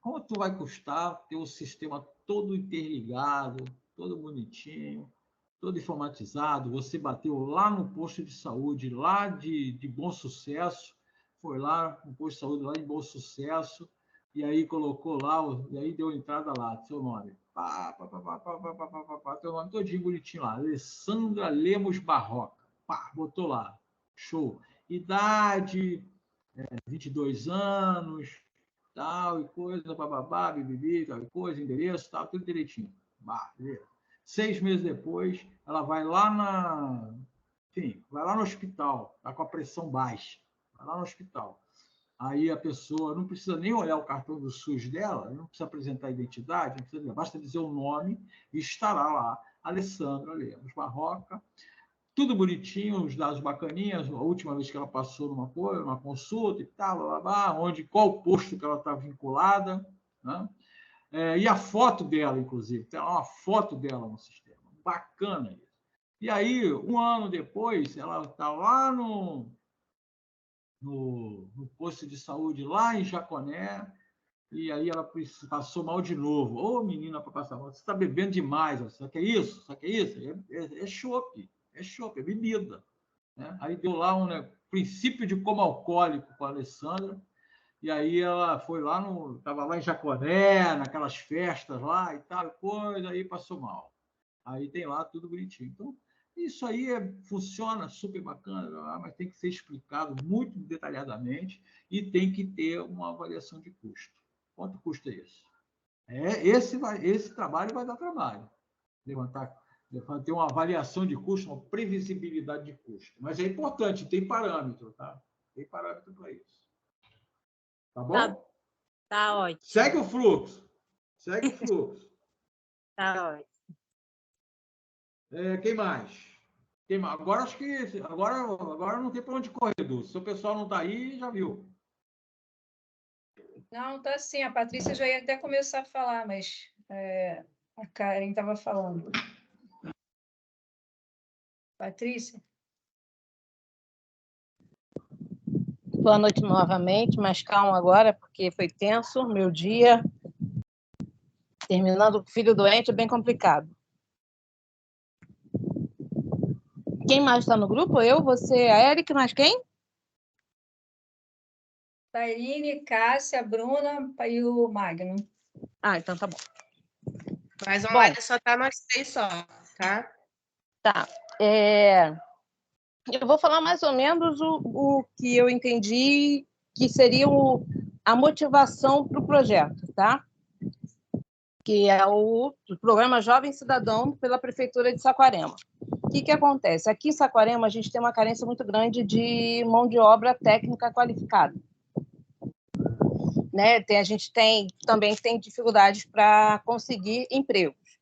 Quanto vai custar ter o sistema todo interligado, todo bonitinho, todo informatizado? Você bateu lá no posto de saúde, lá de Bom Sucesso, foi lá no posto de saúde lá de Bom Sucesso, e aí colocou lá, e aí deu entrada lá, seu nome. Teu nome todinho bonitinho lá. Alessandra Lemos Barroca. Botou lá. Show. Idade, 22 anos, tal e coisa, bababá, bibibi, tal e coisa, endereço, tal, tudo direitinho. Beleza. 6 meses depois, ela vai lá vai lá no hospital, tá com a pressão baixa. Vai lá no hospital. Aí a pessoa não precisa nem olhar o cartão do SUS dela, não precisa apresentar a identidade, não precisa, basta dizer o nome e estará lá, Alessandra Lemos Barroca, tudo bonitinho, os dados bacaninhas, a última vez que ela passou numa consulta e tal, qual posto que ela está vinculada, né? E a foto dela, inclusive, tem uma foto dela no sistema, bacana isso. E aí, um ano depois, ela está lá no posto de saúde lá em Jaconé, e aí ela passou mal de novo. Ô, menina, para passar mal, você está bebendo demais, sabe que é isso? Sabe que é isso? É chope, é bebida. Né? Aí deu lá um princípio de coma alcoólico com a Alessandra, e aí ela foi lá, estava lá em Jaconé, naquelas festas lá e tal, coisa, aí passou mal. Aí tem lá tudo bonitinho. Então, isso aí funciona super bacana, mas tem que ser explicado muito detalhadamente e tem que ter uma avaliação de custo. Quanto custa isso? Esse trabalho vai dar trabalho. Ter uma avaliação de custo, uma previsibilidade de custo. Mas é importante, tem parâmetro, tá? Tem parâmetro para isso. Tá bom? Tá ótimo. Segue o fluxo. Segue o fluxo. Tá ótimo. Quem mais? Agora acho que agora não tem para onde correr, Edu. Se o pessoal não está aí, já viu. Não, tá sim. A Patrícia já ia até começar a falar, mas a Karen estava falando. Patrícia? Boa noite novamente, mas calma agora, porque foi tenso meu dia. Terminando com o filho doente é bem complicado. Quem mais está no grupo? Eu, você, a Eric, mais quem? Tairine, Cássia, Bruna e o Magno. Então tá bom. Mas online só tá nós 3 só, tá? Tá. Eu vou falar mais ou menos o que eu entendi que seria a motivação para o projeto, tá? Que é o programa Jovem Cidadão pela Prefeitura de Saquarema. O que acontece? Aqui em Saquarema, a gente tem uma carência muito grande de mão de obra técnica qualificada. Né? A gente também tem dificuldades para conseguir empregos.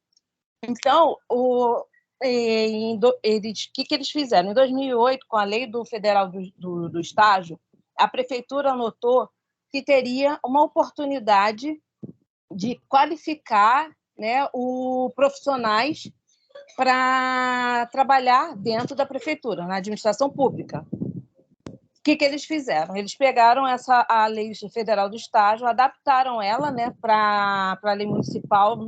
Então, o que eles fizeram? Em 2008, com a lei federal do estágio, a prefeitura notou que teria uma oportunidade de qualificar, né, profissionais para trabalhar dentro da prefeitura, na administração pública. O que eles fizeram? Eles pegaram a lei federal do estágio, adaptaram ela, né, para a lei municipal,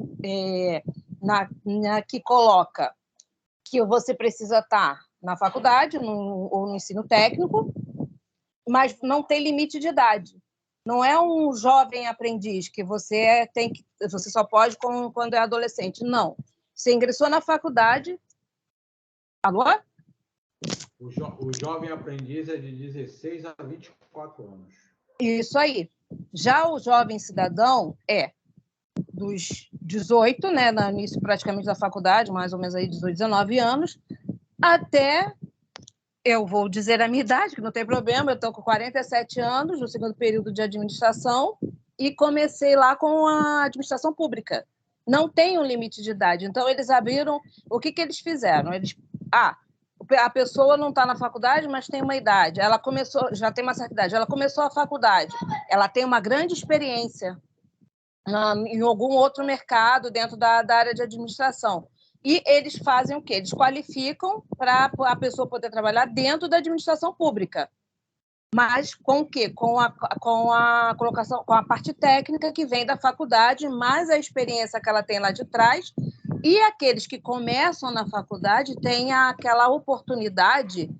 que coloca que você precisa estar na faculdade ou no ensino técnico, mas não tem limite de idade. Não é um jovem aprendiz que você só pode quando é adolescente. Não. Você ingressou na faculdade. Alô? O jovem aprendiz é de 16 a 24 anos. Isso aí. Já o jovem cidadão é dos 18, né, no início praticamente da faculdade, mais ou menos aí 18, 19 anos, até, eu vou dizer a minha idade, que não tem problema, eu estou com 47 anos, no segundo período de administração, e comecei lá com a administração pública. Não tem um limite de idade. Então, eles abriram... O que eles fizeram? A pessoa não está na faculdade, mas tem uma idade. Ela começou, já tem uma certa idade. Ela começou a faculdade. Ela tem uma grande experiência em algum outro mercado dentro da área de administração. E eles fazem o quê? Eles qualificam para a pessoa poder trabalhar dentro da administração pública. Mas com o quê? Com a colocação, com a parte técnica que vem da faculdade, mais a experiência que ela tem lá de trás. E aqueles que começam na faculdade têm aquela oportunidade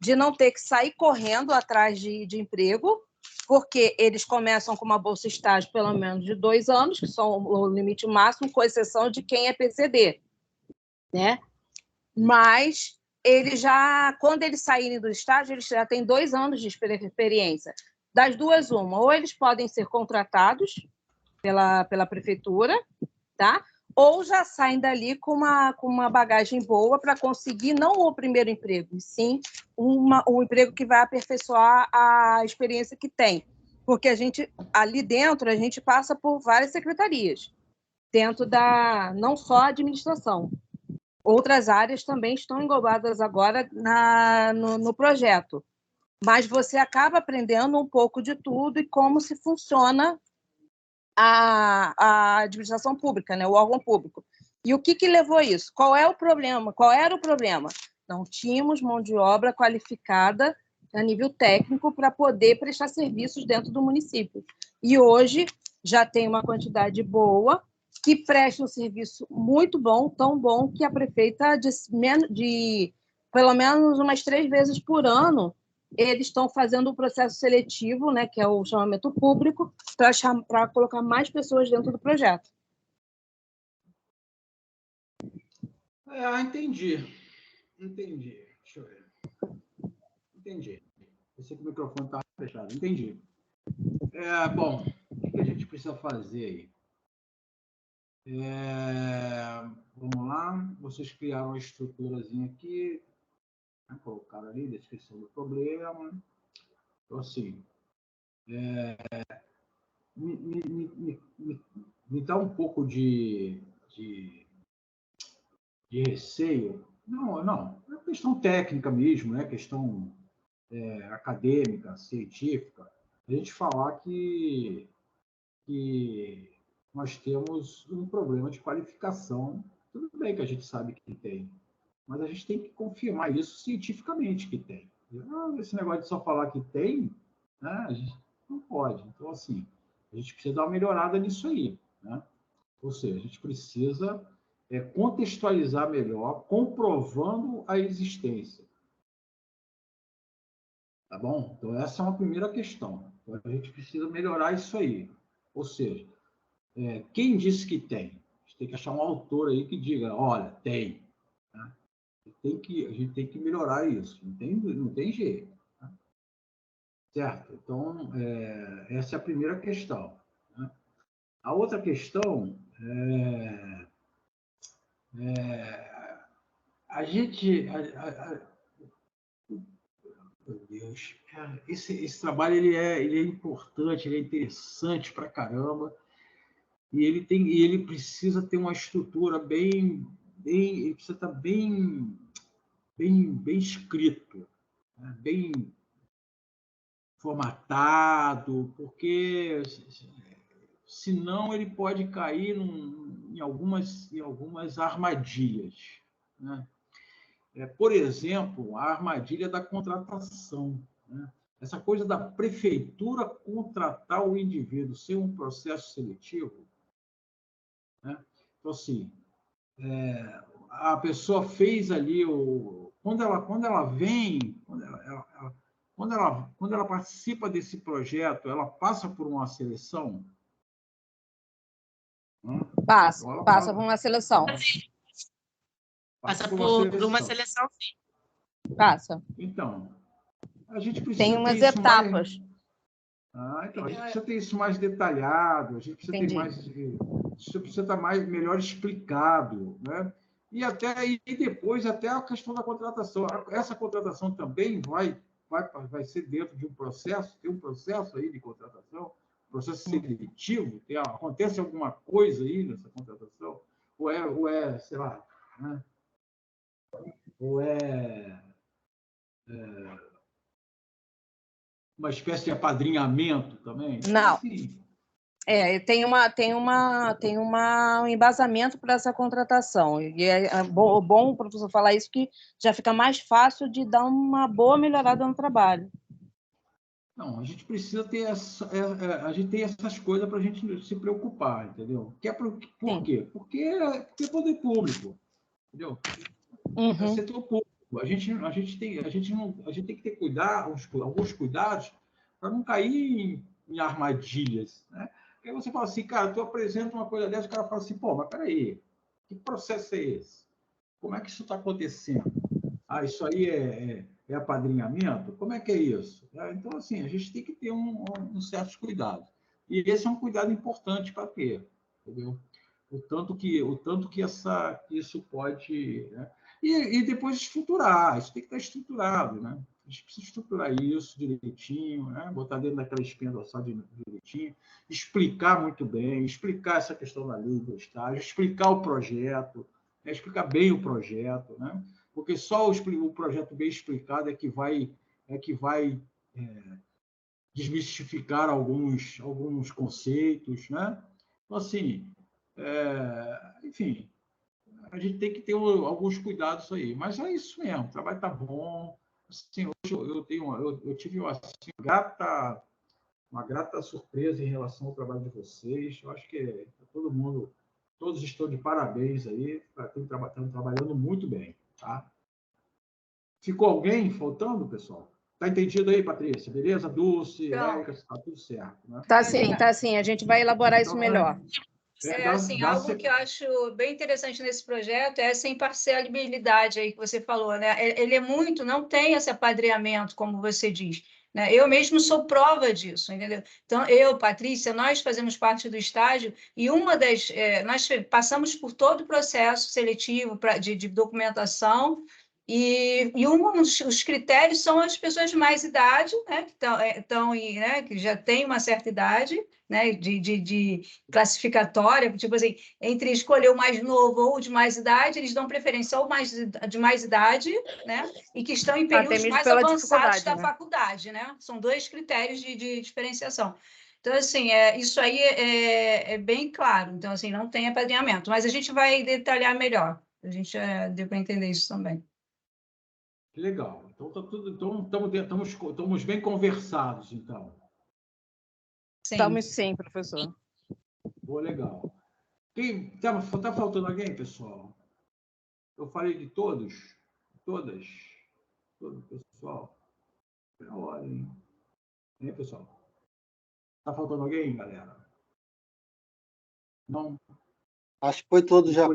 de não ter que sair correndo atrás de emprego, porque eles começam com uma bolsa estágio pelo menos de 2 anos, que são o limite máximo, com exceção de quem é PCD, né? Mas eles já, quando eles saírem do estágio, eles já têm 2 anos de experiência. Das duas, uma, ou eles podem ser contratados pela prefeitura, tá? Ou já saem dali com uma bagagem boa para conseguir não o primeiro emprego, e sim um emprego que vai aperfeiçoar a experiência que tem. Porque ali dentro, a gente passa por várias secretarias, dentro não só a administração. Outras áreas também estão englobadas agora no projeto. Mas você acaba aprendendo um pouco de tudo e como se funciona a administração pública, né? O órgão público. E o que levou a isso? Qual é o problema? Qual era o problema? Não tínhamos mão de obra qualificada a nível técnico para poder prestar serviços dentro do município. E hoje já tem uma quantidade boa que presta um serviço muito bom, tão bom que a prefeita, de pelo menos umas 3 vezes por ano, eles estão fazendo um processo seletivo, né, que é o chamamento público, para colocar mais pessoas dentro do projeto. Entendi. Deixa eu ver. Entendi. Esse aqui o microfone está fechado. Entendi. Bom, o que a gente precisa fazer aí? Vamos lá. Vocês criaram uma estruturazinha aqui. Colocaram ali, descrição do problema. Então, assim, me dá um pouco de receio. Não. É questão técnica mesmo, né? Questão acadêmica, científica. A gente falar que nós temos um problema de qualificação. Tudo bem que a gente sabe que tem, mas a gente tem que confirmar isso cientificamente que tem. Esse negócio de só falar que tem, né, a gente não pode. Então, assim, a gente precisa dar uma melhorada nisso aí, né? Ou seja, a gente precisa contextualizar melhor, comprovando a existência. Tá bom? Então, essa é uma primeira questão. Então, a gente precisa melhorar isso aí. Ou seja, quem disse que tem? A gente tem que achar um autor aí que diga, olha, tem. Né? A gente tem que melhorar isso. Não tem jeito. Né? Certo? Então, essa é a primeira questão. Né? A outra questão a gente... Meu Deus, esse trabalho ele é importante, ele é interessante pra caramba, e ele precisa ter uma estrutura ele precisa estar bem escrito, né? Bem formatado, porque senão ele pode cair em algumas armadilhas, né? Por exemplo, a armadilha da contratação, né? Essa coisa da prefeitura contratar o indivíduo sem um processo seletivo, né? Então, assim, a pessoa fez ali quando ela vem, quando ela participa desse projeto, ela passa por uma seleção? Né? Passa Então, por uma seleção. Passa por uma seleção, sim. Passa. Então, a gente precisa tem umas ter isso etapas. Então, a gente precisa ter isso mais detalhado, a gente precisa ter mais... Isso precisa estar melhor explicado, né? E depois até a questão da contratação. Essa contratação também vai ser dentro de um processo, tem um processo aí de contratação, processo seletivo? Acontece alguma coisa aí nessa contratação? Ou é sei lá, né? Ou é uma espécie de apadrinhamento também? Não. Enfim. Tem um embasamento para essa contratação. E é bom o professor falar isso, que já fica mais fácil de dar uma boa melhorada no trabalho. Não, a gente precisa ter a gente tem essas coisas para a gente se preocupar, entendeu? Por quê? Porque é poder público, entendeu? É setor público. A gente tem que ter alguns cuidados para não cair em armadilhas, né? Porque você fala assim, cara, tu apresenta uma coisa dessa, o cara fala assim, pô, mas peraí, que processo é esse? Como é que isso está acontecendo? Ah, isso aí é apadrinhamento? Como é que é isso? Então, assim, a gente tem que ter um certo cuidado. E esse é um cuidado importante para ter, entendeu? O tanto que isso pode... Né? E depois estruturar, isso tem que estar estruturado, né? A gente precisa estruturar isso direitinho, né? Botar dentro daquela espinha dorsal direitinho, explicar muito bem, explicar essa questão da lei do estágio, explicar o projeto, né? Explicar bem o projeto, né? Porque só o projeto bem explicado é que vai desmistificar alguns conceitos, né? Então, assim, enfim, a gente tem que ter alguns cuidados aí. Mas é isso mesmo, o trabalho está bom. Assim, hoje eu tive assim, uma grata surpresa em relação ao trabalho de vocês. Eu acho que todos estão de parabéns aí, estão trabalhando muito bem, tá? Ficou alguém faltando, pessoal? Tá entendido aí, Patrícia? Beleza? Dulce, Érica, está tudo certo, né? Tá sim. A gente vai elaborar isso melhor. Algo que eu acho bem interessante nesse projeto é essa imparcialidade aí que você falou, né? Ele é muito, não tem esse apadrinhamento, como você diz, né? Eu mesmo sou prova disso, entendeu? Então, eu, Patrícia, nós fazemos parte do estágio e nós passamos por todo o processo seletivo de documentação. E os critérios são as pessoas de mais idade, né, que já têm uma certa idade, né, de classificatória, tipo assim, entre escolher o mais novo ou o de mais idade, eles dão preferência ao de mais idade, né, e que estão em períodos mais avançados da faculdade, né? São 2 critérios de diferenciação. Então, assim, isso aí é bem claro. Então, assim, não tem apadrinhamento, mas a gente vai detalhar melhor. A gente deu para entender isso também. Que legal. Então, estamos bem conversados, então. Sim. Estamos sim, professor. Boa, legal. Está faltando alguém, pessoal? Eu falei de todos? Todas? Todo pessoal? É a hora, hein? Pessoal? Está faltando alguém, galera? Não? Acho que foi todos já.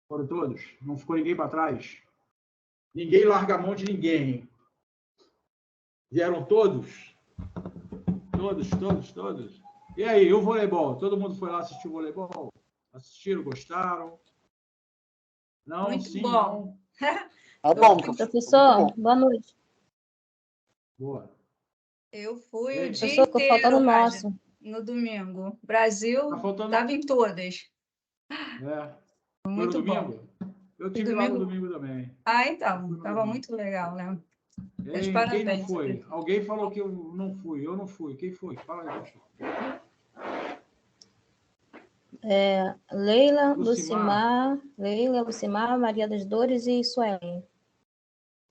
Foram todos? Não ficou ninguém para trás? Ninguém larga a mão de ninguém. Vieram todos? Todos. E aí, o voleibol? Todo mundo foi lá assistir o voleibol? Assistiram, gostaram? Não? Muito sim, bom. não? Tá bom, professor. Boa noite. Boa. Eu fui o dia Professor, ficou inteiro, faltando o Rádio, nosso. no domingo. O Brasil estava em todas. Foi Muito no domingo? bom. Eu tive lá no domingo também. Então, estava muito legal, né? Mas Quem não parabéns. foi? Alguém falou que eu não fui. Eu não fui. Quem foi? Fala aí, pessoal. Leila, Lucimar, Maria das Dores e Suelen.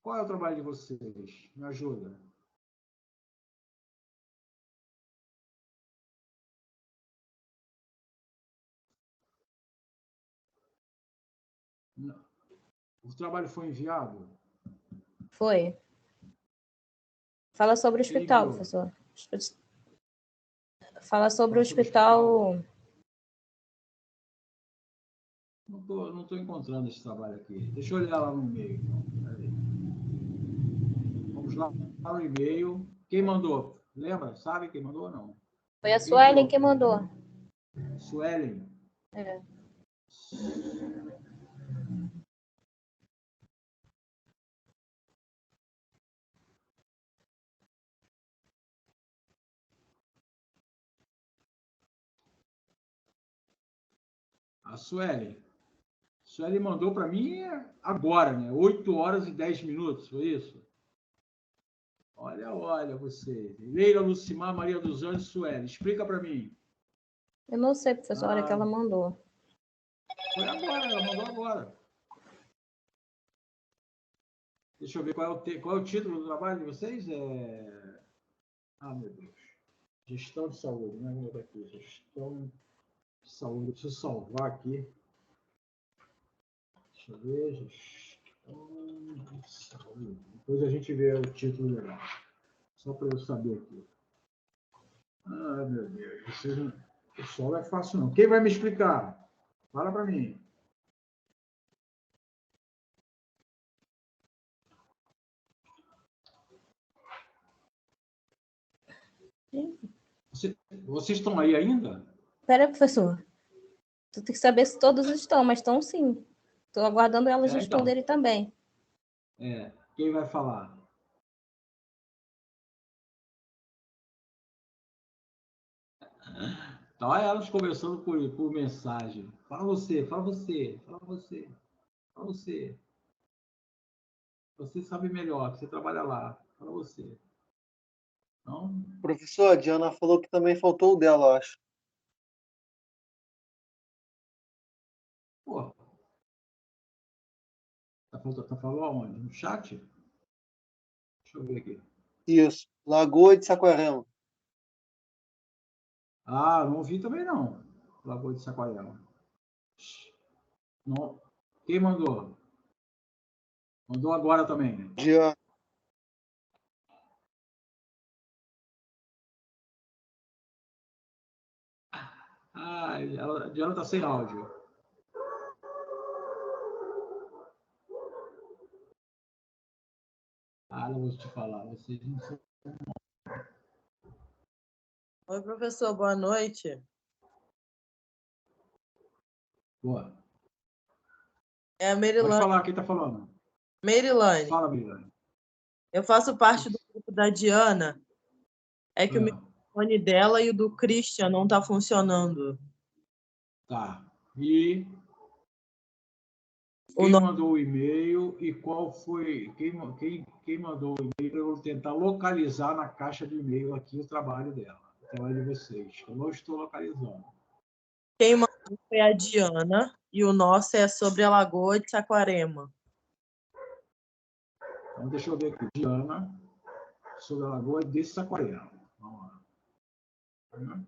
Qual é o trabalho de vocês? Me ajuda. Não. O trabalho foi enviado? Foi. Fala sobre o hospital, professor. Fala sobre o hospital. Não estou encontrando esse trabalho aqui. Deixa eu olhar lá no e-mail. Vamos lá no e-mail. Quem mandou? Lembra? Sabe quem mandou ou não? Foi a Suelen que mandou. Suelen? A Sueli mandou para mim agora, né? 8 horas e 10 minutos, foi isso? Olha você. Leila Lucimar, Maria dos Anjos, Sueli. Explica para mim. Eu não sei, professor, a hora que ela mandou. Foi agora, ela mandou agora. Deixa eu ver qual é o título do trabalho de vocês. Meu Deus. Gestão de saúde, né? Vamos botar aqui. Gestão de saúde. Eu preciso salvar aqui. Deixa eu ver. Gestão de saúde. Depois a gente vê o título legal. Só para eu saber aqui. Meu Deus. Pessoal, não é fácil, não. Quem vai me explicar? Fala para mim. Vocês estão aí ainda? Espera, professor. Tu tem que saber se todos estão, mas estão sim. Estou aguardando elas responderem também. Quem vai falar? Tá elas conversando por mensagem. Fala você. Você sabe melhor, você trabalha lá. Fala você. Não? Professor, a Diana falou que também faltou o dela, eu acho. Pô. Tá falando aonde? No chat? Deixa eu ver aqui. Isso. Lagoa de Saquarema. Não vi também não. Lagoa de Saquarema. Não. Quem mandou? Mandou agora também, né? Diana. A Diana tá sem áudio. Não vou te falar. Vocês não são... Oi, professor, boa noite. Boa. É a Merilane. Pode falar, quem está falando? Merilane. Fala, Merilane. Eu faço parte do grupo da Diana. É que o microfone dela e o do Christian não está funcionando. Tá. E quem mandou o e-mail e qual foi... Quem mandou o e-mail para eu tentar localizar na caixa de e-mail aqui o trabalho dela, o trabalho de vocês. Eu não estou localizando. Quem mandou foi a Diana e o nosso é sobre a Lagoa de Saquarema. Então, deixa eu ver aqui. Diana, sobre a Lagoa de Saquarema. Vamos lá.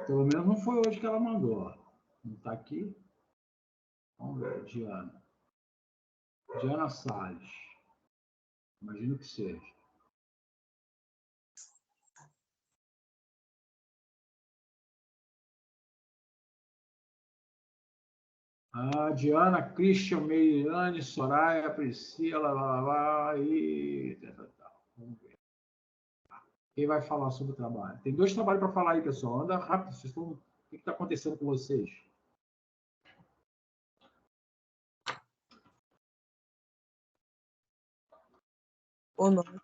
Pelo menos não foi hoje que ela mandou. Ó. Não está aqui. Vamos ver, Diana. Diana Salles. Imagino que seja. Diana, Christian, Meirane, Soraya, Priscila, e... Vamos ver. Quem vai falar sobre o trabalho? Tem 2 trabalhos para falar aí, pessoal. Anda rápido. O que está acontecendo com vocês? O nome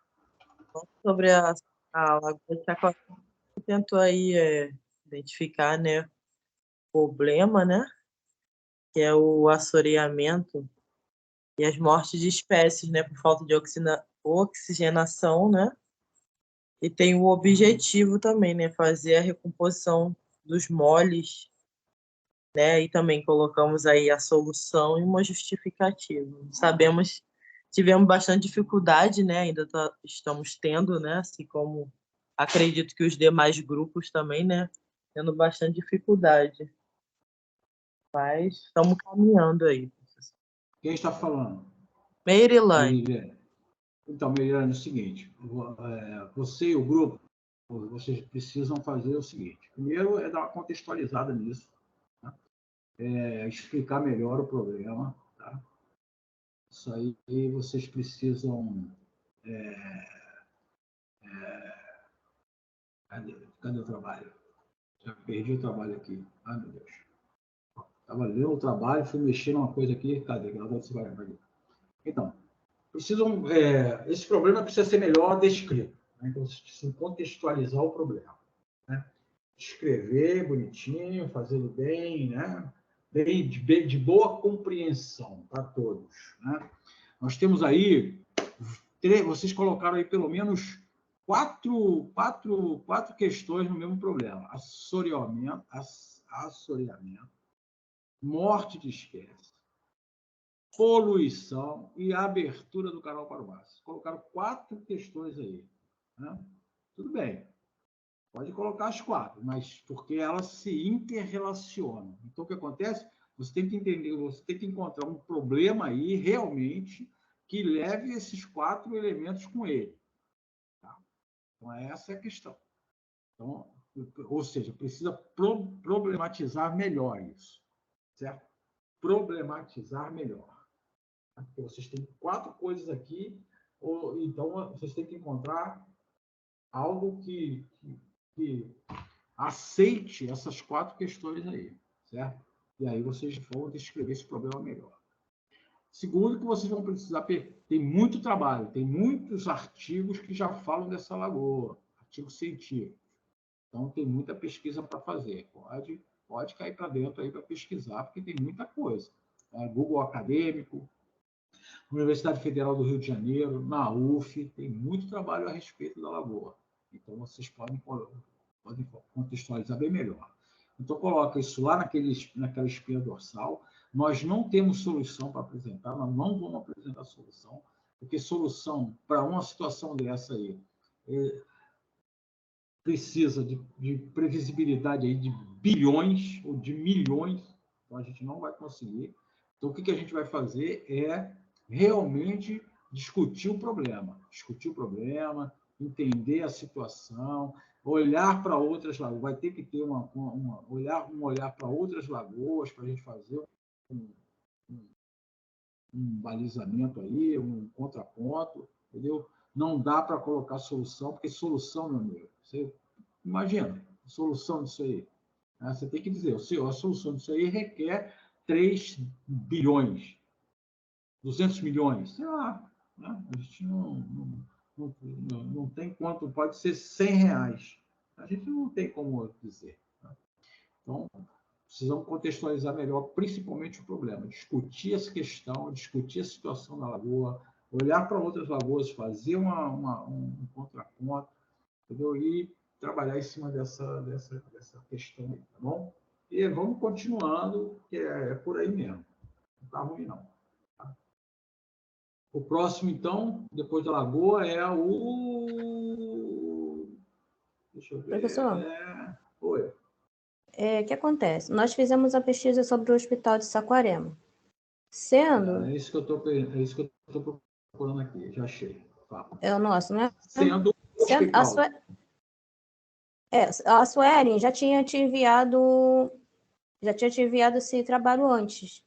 sobre a Lagoa de Saquarema. Tentou aí identificar, né, o problema, né, que é o assoreamento e as mortes de espécies, né, por falta de oxigenação, né, e tem o objetivo também, né, fazer a recomposição dos moles, né, e também colocamos aí a solução e uma justificativa. Tivemos bastante dificuldade, né, ainda estamos tendo, né, assim como acredito que os demais grupos também, né, tendo bastante dificuldade. Mas estamos caminhando aí. Quem está falando? Merilane. Então, Merilane, é o seguinte, você e o grupo, vocês precisam fazer o seguinte. Primeiro é dar uma contextualizada nisso, tá? Explicar melhor o problema, tá? Isso aí vocês precisam... Cadê o trabalho? Já perdi o trabalho aqui. Ai, meu Deus. Estava lendo o trabalho, fui mexer numa coisa aqui. Cadê? Então, esse problema precisa ser melhor descrito. Né? Então, vocês precisam contextualizar o problema. Né? escrever bonitinho, fazer bem, né? De boa compreensão para todos, né? Nós temos aí, vocês colocaram aí pelo menos quatro questões no mesmo problema: assoreamento, morte de espécie, poluição e abertura do canal para o mar. Colocaram 4 questões aí, né? Tudo bem, pode colocar as 4, mas porque elas se interrelacionam. Então, o que acontece? Você tem que entender, você tem que encontrar um problema aí, realmente, que leve esses 4 elementos com ele. Tá? Então, essa é a questão. Então, ou seja, precisa problematizar melhor isso. Certo? Problematizar melhor. Porque vocês têm 4 coisas aqui, então vocês têm que encontrar algo que aceite essas 4 questões aí, certo? E aí vocês vão descrever esse problema melhor. Segundo, que vocês vão precisar... Tem muito trabalho, tem muitos artigos que já falam dessa lagoa, artigos científicos. Então, tem muita pesquisa para fazer. Pode cair para dentro aí para pesquisar, porque tem muita coisa. Google Acadêmico, Universidade Federal do Rio de Janeiro, na UF, tem muito trabalho a respeito da lagoa. Então, vocês podem contextualizar bem melhor. Então, coloca isso lá naquela espinha dorsal. Nós não temos solução para apresentar, nós não vamos apresentar solução, porque solução para uma situação dessa aí precisa de previsibilidade aí de bilhões ou de milhões, então a gente não vai conseguir. Então, o que a gente vai fazer é realmente discutir o problema, entender a situação, olhar para outras lagoas, vai ter que ter um olhar para outras lagoas para a gente fazer um balizamento aí, um contraponto, entendeu? Não dá para colocar solução, porque solução, meu amigo, você imagina, a solução disso aí. Né? Você tem que dizer, a solução disso aí requer 3 bilhões, 200 milhões, sei lá. Né? A gente não tem quanto, pode ser 100 reais. A gente não tem como dizer. Né? Então, precisamos contextualizar melhor, principalmente o problema, discutir essa questão, discutir a situação da lagoa, olhar para outras lagoas, fazer um contraponto, entendeu? E trabalhar em cima dessa questão aí, tá bom? E vamos continuando, que é por aí mesmo. Não está ruim, não. Tá? O próximo, então, depois da lagoa, é o... Deixa eu ver. Professor? Oi. O que acontece? Nós fizemos a pesquisa sobre o Hospital de Saquarema. Sendo... É isso que eu estou procurando aqui, já achei. Fala. É o nosso, né? Sendo a Suelen já tinha te enviado esse trabalho antes.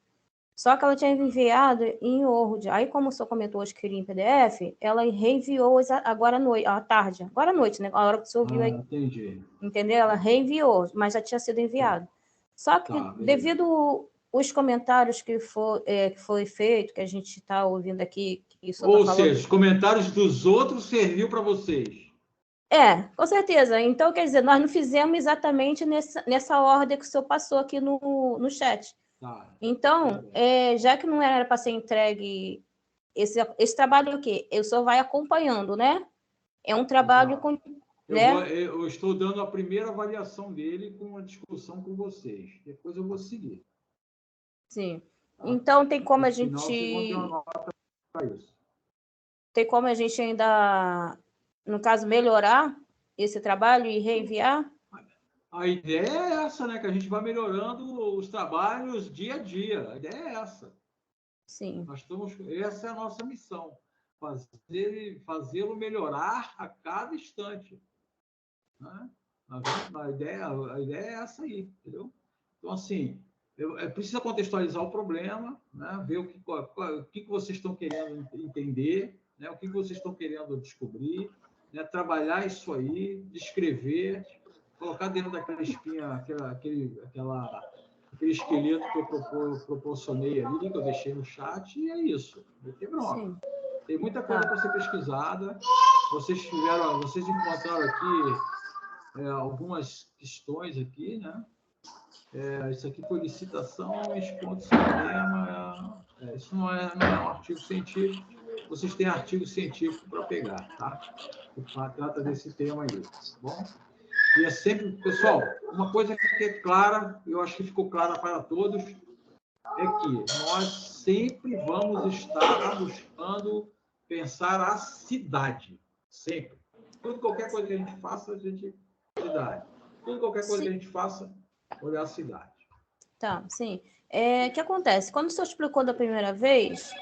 Só que ela tinha enviado em Word. Aí, como o senhor comentou hoje que queria em PDF, ela reenviou agora à tarde. Agora à noite, né? A hora que o senhor viu aí. Entendi. Entendeu? Ela reenviou, mas já tinha sido enviado. Só que, devido os comentários que foi feito, que a gente está ouvindo aqui... Ou seja, os comentários dos outros serviu para vocês. Com certeza. Então, quer dizer, nós não fizemos exatamente nessa ordem que o senhor passou aqui no chat. Tá. Então, já que não era para ser entregue esse trabalho, o quê? O senhor vai acompanhando, né? É um trabalho com... Eu estou dando a primeira avaliação dele com a discussão com vocês. Depois eu vou seguir. Sim. Tá? Então, tem como a gente... No final, vocês vão ter uma nota para isso. Tem como a gente ainda, no caso, melhorar esse trabalho e reenviar? A ideia é essa, né? Que a gente vai melhorando os trabalhos dia a dia. A ideia é essa. Sim. Essa é a nossa missão. Fazê-lo melhorar a cada instante. Né? A ideia é essa aí, entendeu? Então, assim, precisa contextualizar o problema, né? Ver o que vocês estão querendo entender, né? O que vocês estão querendo descobrir, né? Trabalhar isso aí, descrever, colocar dentro daquela espinha, aquele esqueleto que eu proporcionei ali, que eu deixei no chat, e é isso. Tem muita coisa para ser pesquisada. Vocês encontraram aqui algumas questões aqui, né? Isso aqui foi licitação, expondo sistema. Isso não é um artigo científico. Vocês têm artigo científico para pegar, tá? Que trata desse tema aí, tá bom? E é sempre, pessoal, uma coisa que é clara, eu acho que ficou clara para todos, é que nós sempre vamos estar buscando pensar a cidade, sempre. Qualquer coisa que a gente faça, a gente cidade. Qualquer coisa que a gente faça, olhar a cidade. Tá, sim. O que acontece? Quando o senhor explicou da primeira vez,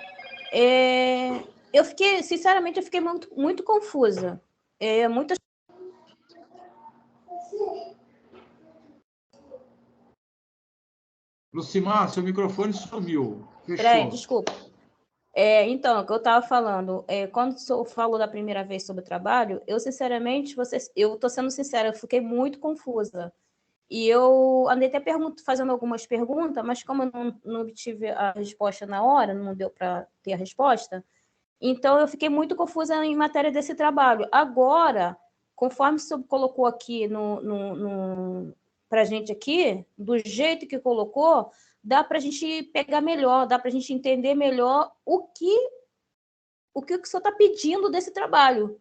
eu fiquei, sinceramente, eu fiquei muito confusa. Muitas. Lucimar, seu microfone sumiu. Fechou. Peraí, desculpa. Então, o que eu estava falando, quando o senhor falou da primeira vez sobre o trabalho, eu, sinceramente, eu estou sendo sincera, eu fiquei muito confusa. E eu andei até fazendo algumas perguntas, mas como eu não obtive a resposta na hora, não deu para ter a resposta, então eu fiquei muito confusa em matéria desse trabalho. Agora, conforme o senhor colocou aqui para a gente aqui, do jeito que colocou, dá para a gente pegar melhor, dá para a gente entender melhor o que o senhor está pedindo desse trabalho.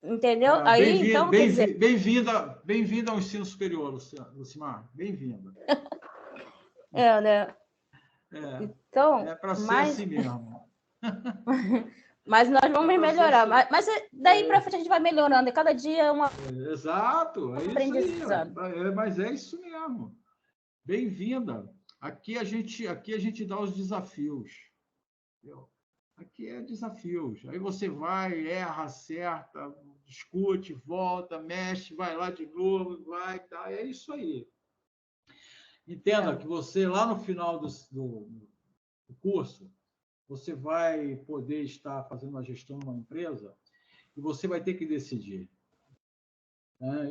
Entendeu? Aí, então, bem-vinda ao ensino superior, Lucimar. Bem-vinda. Né? Então, é para ser assim mesmo. Mas nós vamos melhorar. Mas daí para frente a gente vai melhorando. E cada dia é uma. Exato, é isso aí. Mas é isso mesmo. Bem-vinda. Aqui a gente dá os desafios. Entendeu? Aqui é desafios. Aí você vai, erra, acerta, discute, volta, mexe, vai lá de novo, vai, tá. É isso aí. Entenda que você, lá no final do curso, você vai poder estar fazendo a gestão de uma empresa e você vai ter que decidir.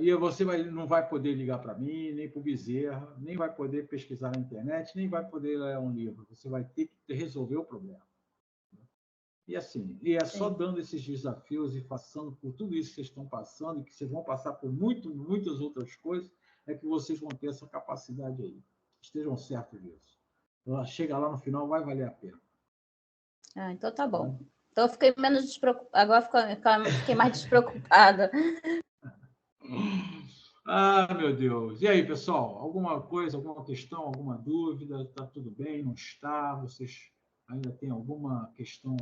E você não vai poder ligar para mim, nem para o Bezerra, nem vai poder pesquisar na internet, nem vai poder ler um livro. Você vai ter que resolver o problema. E assim, só dando esses desafios e passando por tudo isso que vocês estão passando, e que vocês vão passar por muitas outras coisas, é que vocês vão ter essa capacidade aí. Estejam certos disso. Então, chega lá no final, vai valer a pena. Então tá bom. Então eu fiquei menos despreocupada. Agora fiquei mais despreocupada. Meu Deus. E aí, pessoal? Alguma coisa, alguma questão, alguma dúvida? Está tudo bem? Não está? Vocês ainda têm alguma questão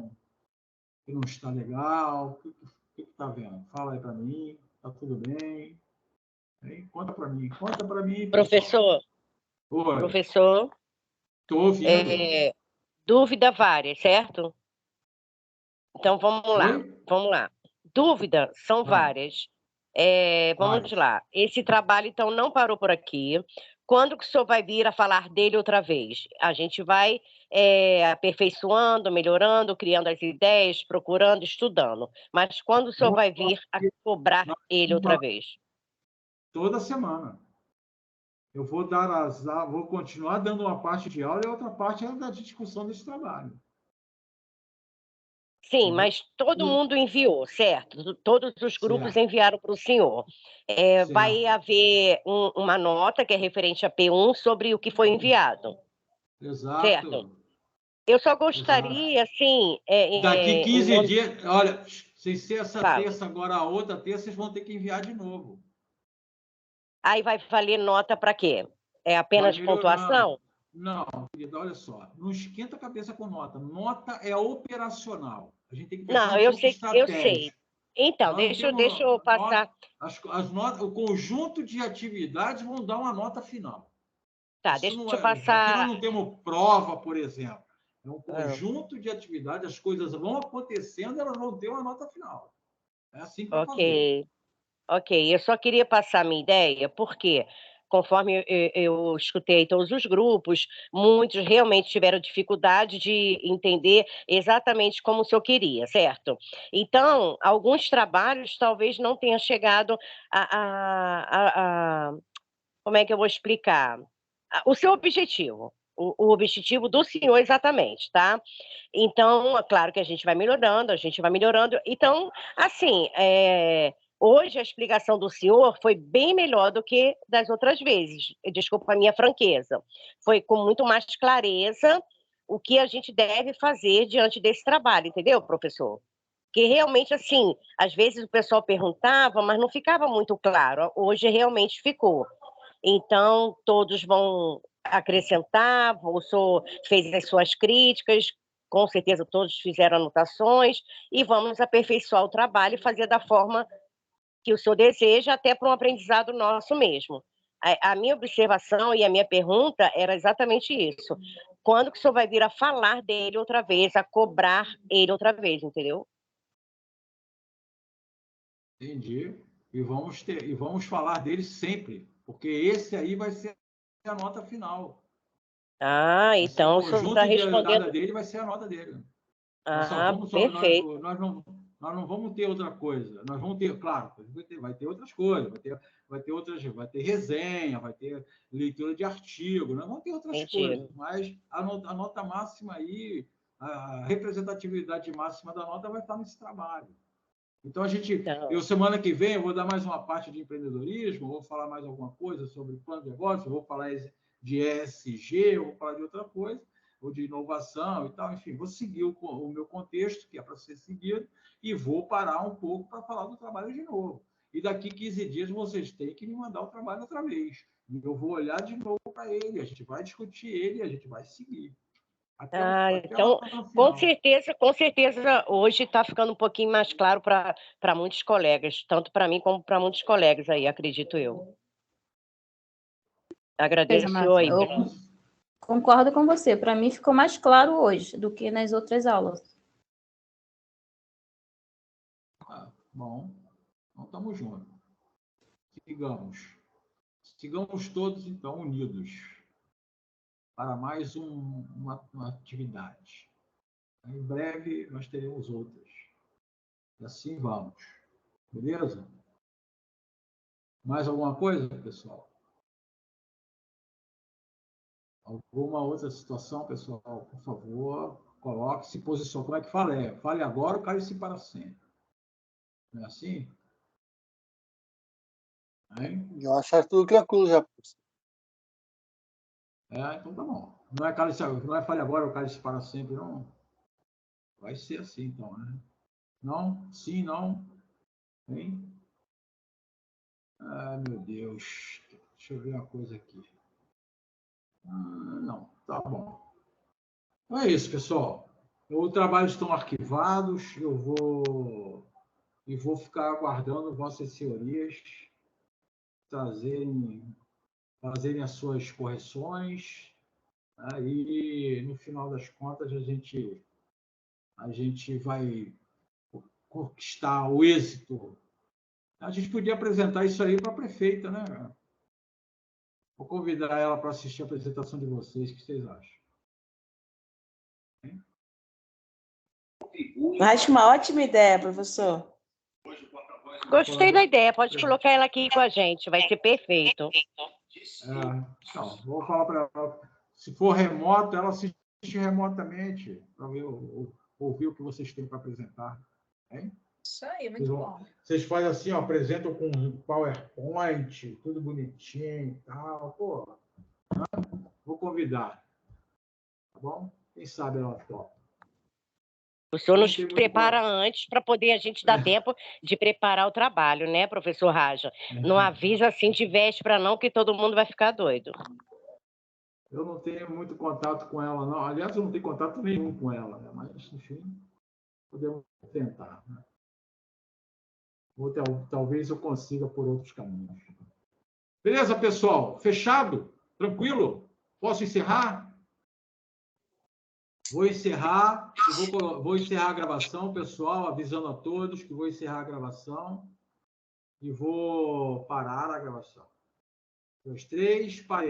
que não está legal? O que está vendo? Fala aí para mim. Está tudo bem? Conta para mim. Professor. Oi. Professor. Estou ouvindo. Dúvida várias, certo? Então, vamos lá. Oi? Vamos lá. Dúvidas são várias. Vamos lá. Esse trabalho, então, não parou por aqui. Quando que o senhor vai vir a falar dele outra vez? A gente vai aperfeiçoando, melhorando, criando as ideias, procurando, estudando. Mas quando o senhor vai vir a cobrar ele outra vez? Toda semana. Eu vou vou continuar dando uma parte de aula e a outra parte é da discussão desse trabalho. Sim, mas todo mundo enviou, certo? Todos os grupos enviaram para o senhor. Vai haver uma nota que é referente a P1 sobre o que foi enviado. Exato. Certo? Eu só gostaria, assim... Daqui 15 dias... Olha, sem ser essa terça, agora a outra terça, vocês vão ter que enviar de novo. Aí vai valer nota para quê? É apenas pontuação? Não, querida, olha só. Não esquenta a cabeça com nota. Nota é operacional. A gente tem que pensar eu sei. Então, deixa eu passar. O conjunto de atividades vão dar uma nota final. Tá, deixa eu passar. Aqui nós não temos prova, por exemplo. É um conjunto de atividades, as coisas vão acontecendo, elas vão ter uma nota final. É assim que vai fazer. Ok, eu só queria passar a minha ideia, porque conforme eu escutei todos os grupos, muitos realmente tiveram dificuldade de entender exatamente como o senhor queria, certo? Então, alguns trabalhos talvez não tenham chegado como é que eu vou explicar? O seu objetivo. O objetivo do senhor exatamente, tá? Então, é claro que a gente vai melhorando. Então, assim, Hoje a explicação do senhor foi bem melhor do que das outras vezes. Desculpa a minha franqueza. Foi com muito mais clareza o que a gente deve fazer diante desse trabalho, entendeu, professor? Que realmente, assim, às vezes o pessoal perguntava, mas não ficava muito claro. Hoje realmente ficou. Então, todos vão acrescentar, o senhor fez as suas críticas, com certeza todos fizeram anotações, e vamos aperfeiçoar o trabalho e fazer da forma que o senhor deseja, até para um aprendizado nosso mesmo. A minha observação e a minha pergunta era exatamente isso. Quando que o senhor vai vir a falar dele outra vez, a cobrar ele outra vez, entendeu? Entendi. E vamos falar dele sempre, porque esse aí vai ser a nota final. Ah, então o senhor está respondendo. Dele vai ser a nota dele. Perfeito. Nós não vamos ter outra coisa. Nós vamos ter, claro, vai ter outras coisas, vai ter resenha, vai ter leitura de artigo, nós vamos ter outras coisas, mas a nota máxima aí, a representatividade máxima da nota vai estar nesse trabalho. Então, eu semana que vem eu vou dar mais uma parte de empreendedorismo, vou falar mais alguma coisa sobre plano de negócio, vou falar de ESG, vou falar de outra coisa, ou de inovação e tal, enfim, vou seguir o meu contexto, que é para ser seguido, e vou parar um pouco para falar do trabalho de novo. E daqui 15 dias vocês têm que me mandar o trabalho outra vez. E eu vou olhar de novo para ele, a gente vai discutir ele e a gente vai seguir. Então, com certeza, hoje está ficando um pouquinho mais claro para muitos colegas, tanto para mim como para muitos colegas aí, acredito eu. Agradeço aí. Eu concordo com você. Para mim ficou mais claro hoje do que nas outras aulas. Bom, então estamos juntos. Sigamos todos, então, unidos para mais uma atividade. Em breve, nós teremos outras. E assim vamos. Beleza? Mais alguma coisa, pessoal? Alguma outra situação, pessoal? Por favor, coloque, se posicione. Como é que fala? Fale agora ou cale-se para sempre. Não é assim? Hein? Eu acho tudo tranquilo já. Então tá bom. Não é fale agora ou cale-se para sempre, não. Vai ser assim, então, né? Não? Sim, não? Hein? Ah, meu Deus. Deixa eu ver uma coisa aqui. Não, tá bom. Então é isso, pessoal. Os trabalhos estão arquivados. Eu vou ficar aguardando vossas senhorias fazerem as suas correções. Aí, no final das contas, a gente vai conquistar o êxito. A gente podia apresentar isso aí para a prefeita, né? Vou convidar ela para assistir a apresentação de vocês. O que vocês acham? Acho uma ótima ideia, professor. Gostei da ideia. Pode colocar ela aqui com a gente. Vai ser perfeito. Então, vou falar para ela. Se for remoto, ela assiste remotamente para ouvir o que vocês têm para apresentar. Hein? Isso aí, muito bom. Vocês fazem assim, ó, apresentam com PowerPoint, tudo bonitinho e tal. Pô, vou convidar. Tá bom? Quem sabe ela topa. O senhor nos prepara antes para poder a gente dar tempo de preparar o trabalho, né, professor Raja? Não avisa assim de véspera, não, que todo mundo vai ficar doido. Eu não tenho muito contato com ela, não. Aliás, eu não tenho contato nenhum com ela, né? Mas, enfim, podemos tentar. Né? Talvez eu consiga por outros caminhos. Beleza, pessoal? Fechado? Tranquilo? Posso encerrar? Vou encerrar a gravação, pessoal, avisando a todos que vou encerrar a gravação e vou parar a gravação. 1, 2, 3, parei.